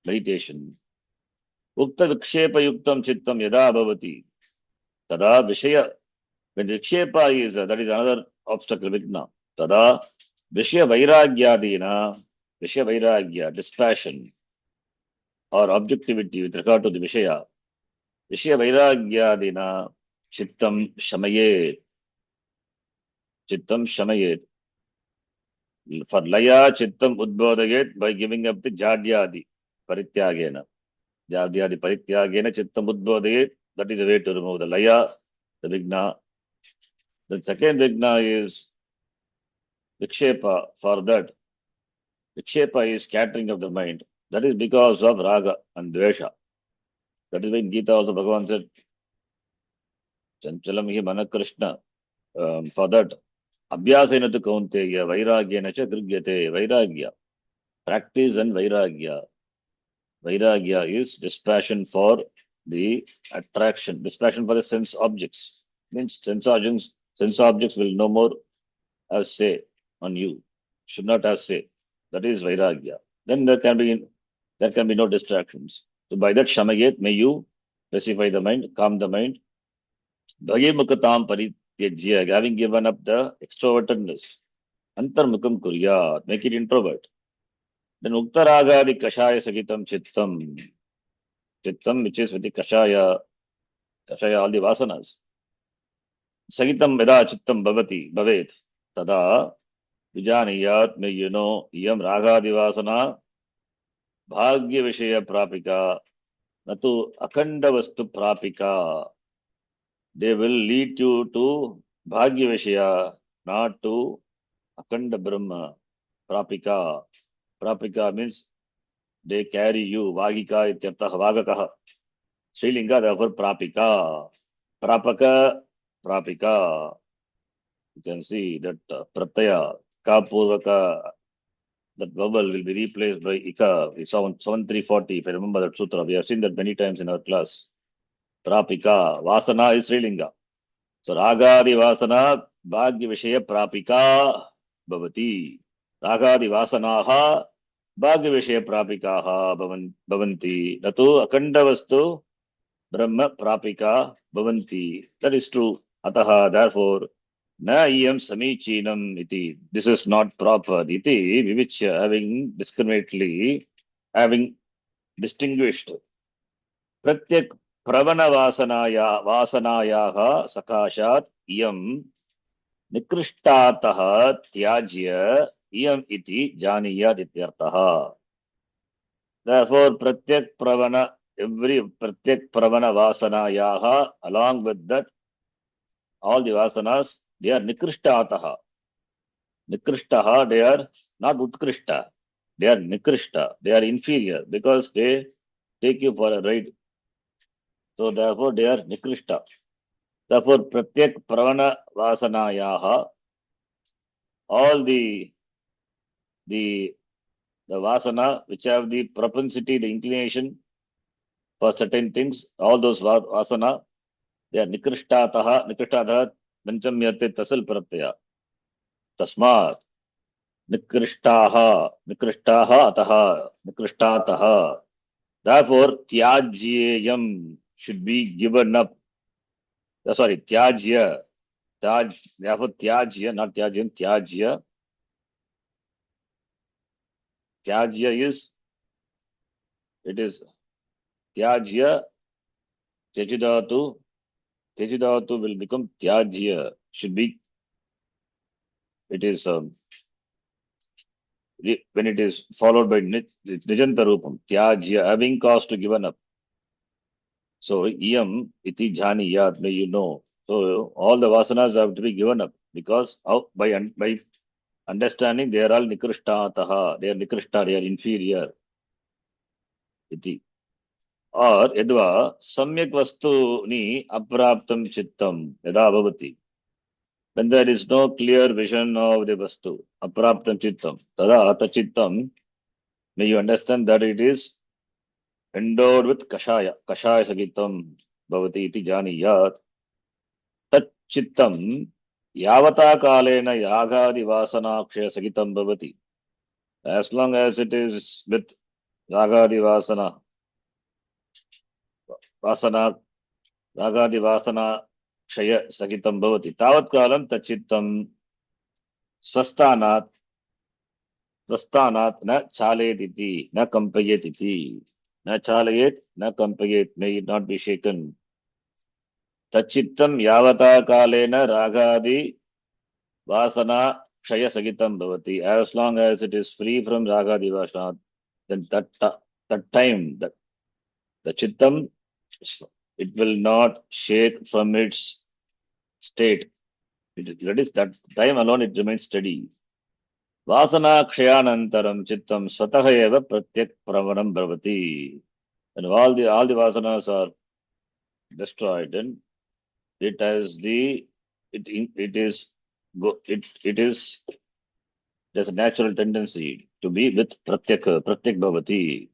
meditation. Ukta Vikshepa Yuktam Chittam Yada Bhavati. Tada Vishaya. When Vikshepa is, that is another obstacle, Vigna. Tada Vishya Vairagyadina. Vishya Vairagya, dispassion or objectivity with regard to the Vishaya. Vishya Vairagyadina Chittam Shamayet. Chittam Shamayet. For Laya Chittam Udbodhayet by giving up the Jadyadi Parityagena. Jadyadi Parityagena Chittam Udbodhayet. That is the way to remove the Laya, the Vigna. The second vigna is vikshepa. For that, vikshepa is scattering of the mind. That is because of raga and dvesha. That is why in Gita also Bhagavan said, Chanchalam hi mana Krishna. For that, abhyasena tu kaunteya, vairagyena cha grigyate, vairagya. Practice and vairagya. Vairagya is dispassion for the attraction, dispassion for the sense objects. Means sense objects will no more have say on you. Should not have say. That is vairagya. Then there can be no distractions. So by that shamayet, may you pacify the mind, calm the mind. Bhagirmukatam parityajya, having given up the extrovertedness. Antarmukam kuryat, make it introvert. Then uktaragadi kashaya sagitam chittam. Chittam, which is with the kashaya, all the vasanas. Sagitam veda chittam bhavet. Tada vijaniyat, may you know, iyam ragadi vasana bhagya vishaya prapika, natu akhanda vastu prapika. They will lead you to bhagya vishaya, not to akhanda brahma. Prapika. Prapika means they carry you. Vagika ityartha vagakaha. Srilinga, therefore prapika. Prapaka, prapika. You can see that pratyaya, kapurvaka, that vowel will be replaced by ika. We saw on 7340, if I remember that sutra. We have seen that many times in our class. Prapika. Vasana is Srilinga. So ragadi vasana bhagya vishaya prapika bhavati. Ragadi vasanaha bhagya vishaya prapikaha bhavanti. Natu akhanda vastu brahma prapika bhavanti. That is true. Ataha, therefore, na iyam samichinam iti. This is not proper. Iti, vivichya, having distinguished. Pratyak pravana vasanayaha sakashat iyam nikrishtataha tyajya iyam iti janiyat ityartaha. Therefore, pratyak pravana, every pratyak pravana vasanayaha, along with that, all the vasanas, they are nikrishtaataha. Nikrishtaha, they are not utkrishta. They are nikrishta. They are inferior because they take you for a ride. So therefore, they are nikrishta. Therefore, pratyak pravana vasanayaha, all the vasana which have the propensity, the inclination for certain things, all those vasana, they are nikrishtataha, panchamyate tasal pratyaya. Tasmat, nikrishtaha, ataha, nikrishtataha. Therefore, tyajyam should be given up. Sorry, tyajya. Therefore, tyajya, not tyajyam, tyajya. Tyajya is, it is tyajya, Tejidatu will become tyajya. Should be, it is, when it is followed by nijanta rupam, tyajya, having caused to given up. So, iyam iti jhaniyat, may you know. So, all the vasanas have to be given up because by understanding they are all nikrishtaataha, they are nikrishta, they are inferior. Iti. Or yadva samyak vastuni apraptam chittam yada bhavati. When there is no clear vision of the vastu, apraptam chittam, tada tachittam, may you understand that it is endowed with kashaya sagitam bhavati iti janiyat. Tachittam yavata kalena yagadi vasanakshaya sagitam bhavati. As long as it is with yagadi ragadi vasana kshaya sagitam bhavati. Tavat kalam tachittam swastanat na chalayet iti, na kampayet iti. Na chalayet, na kampayet, may it not be shaken. Tachittam yavata kalena ragadi vasana kshaya sagitam bhavati. As long as it is free from ragadi vasana, then that time, the chittam, it will not shake from its state. That time alone it remains steady. Vasana kshayanantaram chittam swataha eva pratyak pravanam bhavati. And all the vasanas are destroyed, and it has it is there's a natural tendency to be with pratyak bhavati,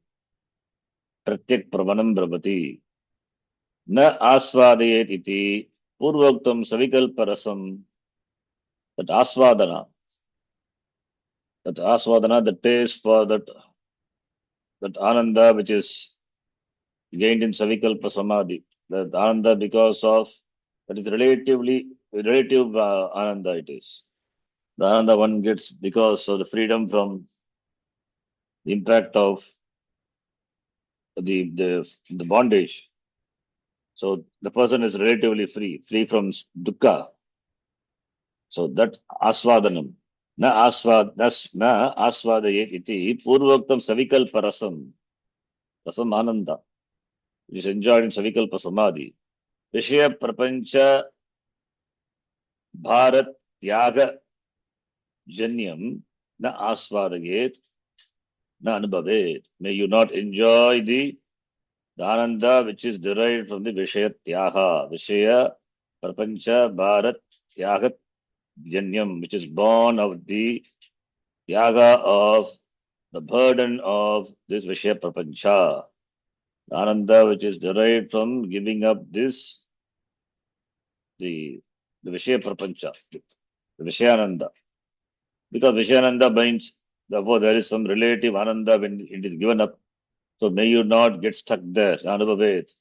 pratyak pravanam bhavati. Na asvadayet iti purvoktam savikalpa rasam. That asvadana, the taste for that ananda which is gained in savikalpa samadhi, that ananda because of that is relative ananda it is. The ananda one gets because of the freedom from the impact of the bondage. So the person is relatively free from dukkha. So that asvadanam. Na asvadayet iti purvoktam savikalpa rasam. Rasam ananda. It is enjoyed in savikalpa samadhi. Vishaya prapancha bharat tyaga janyam na asvadayet na anubhavet. May you not enjoy the ananda which is derived from the Vishaya tyaga. Vishaya prapancha bharat tyaga janyam, which is born of the tyaga of the burden of this Vishaya prapancha. Ananda which is derived from giving up this, the Vishaya prapancha, the Vishayananda. Because Vishayananda binds, therefore there is some relative Ananda when it is given up. So may you not get stuck there. Anubhavet.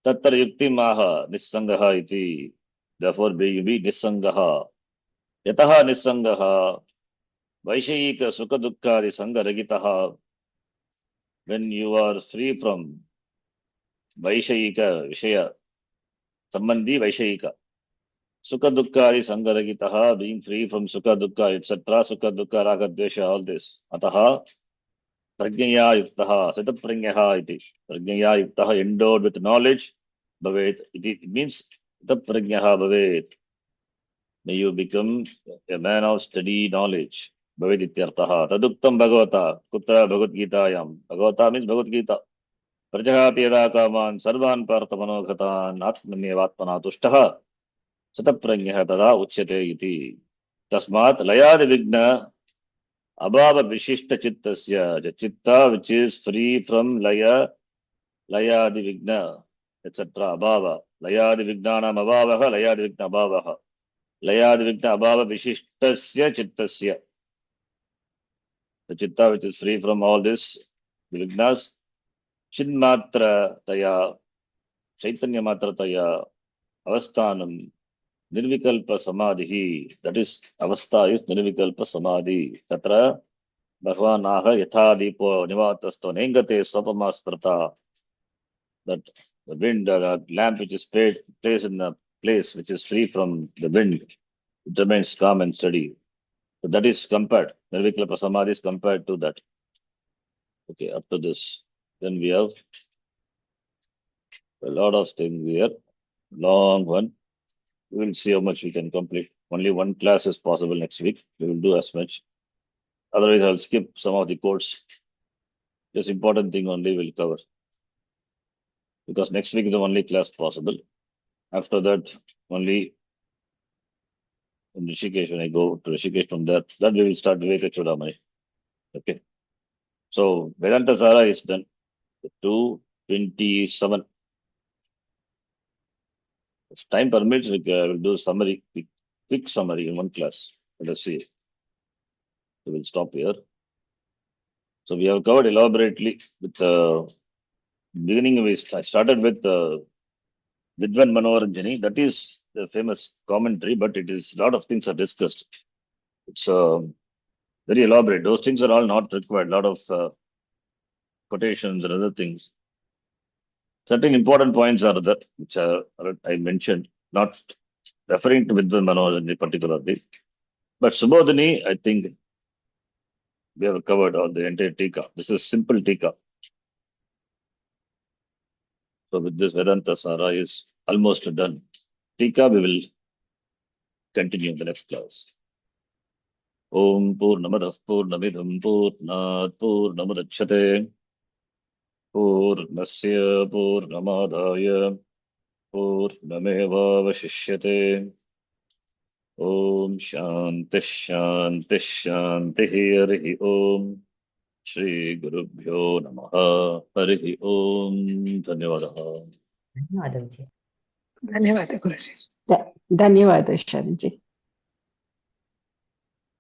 Tattara yukti maha nissangaha iti. Therefore may you be nissangaha. Yataha nissangaha. Vaishayika sukha dukkhari sangaragitaha. When you are free from Vaishayika Vishaya, Sambandhi Vaishayika. Sukha dukkha is sangaragitaha, being free from sukha dukkha, etc. Sukha dukkha, raga dvesha, all this. Ataha, prajnaya yuktaha, sitaprajnaha iti. Prajnaya yuktaha, endowed with knowledge, bhavet. It means sitaprajnaha bhavet. May you become a man of steady knowledge. Bhavet ityartaha. Taduktam bhagavata, kutra bhagavad gitayam. Bhagavata means Bhagavad Gita. Prajahati yada kaman, sarvan parthamanoghatan, atmanyevatmana tushtaha. Sataprajnah tada uchyate iti. Tasmat layadi vigna abhava vishishta chittasya. The chitta which is free from layadi vigna, etc. Abhava. Layadi vignanam abhavaha, layadi vigna abhavaha. Layadi vigna abhava vishishtasya chittasya. The chitta which is free from all this, the vignas, chinmatra taya, chaitanya matra taya, avasthanam, Nirvikalpa Samadhi, that is, Avastha is Nirvikalpa Samadhi. Tatra Bhagavanaha Yathadipo Nivatasto Nengate Sapama Sprata. That the wind, the lamp which is placed in a place which is free from the wind, it remains calm and steady. So that is compared. Nirvikalpa Samadhi is compared to that. Okay, up to this. Then we have a lot of things here. Long one. We will see how much we can complete. Only one class is possible next week. We will do as much. Otherwise, I'll skip some of the codes. This important thing only will cover. Because next week is the only class possible. After that, only in Rishikesh, when I go to Rishikesh from that we will start Viveka. Okay. So, Vedantasara is done. 227. If time permits, we will do summary, quick summary in one class. Let us see. So we'll stop here. So we have covered elaborately with beginning. I started with Vidvan Manoranjani. That is the famous commentary, but it is a lot of things are discussed. It's very elaborate. Those things are all not required. A lot of quotations and other things. Certain important points are there, which I mentioned, not referring to Vidvan Manoranjani particularly. But Subodhini, I think we have covered all the entire Tika. This is simple Tika. So with this Vedantasara is almost done. Tika we will continue in the next class. Om Purnamadah Purnamidam Purnat Purnamudachyate Purnasya Purnamadaya Purnamevavashishyate. Om Shanti Shanti Shanti Harihi Om Shri Gurubhyo Namaha Harihi Om. Dhanyavadah. धन्यवाद जी. धन्यवाद गुरुजी. धन्यवाद शरणजी.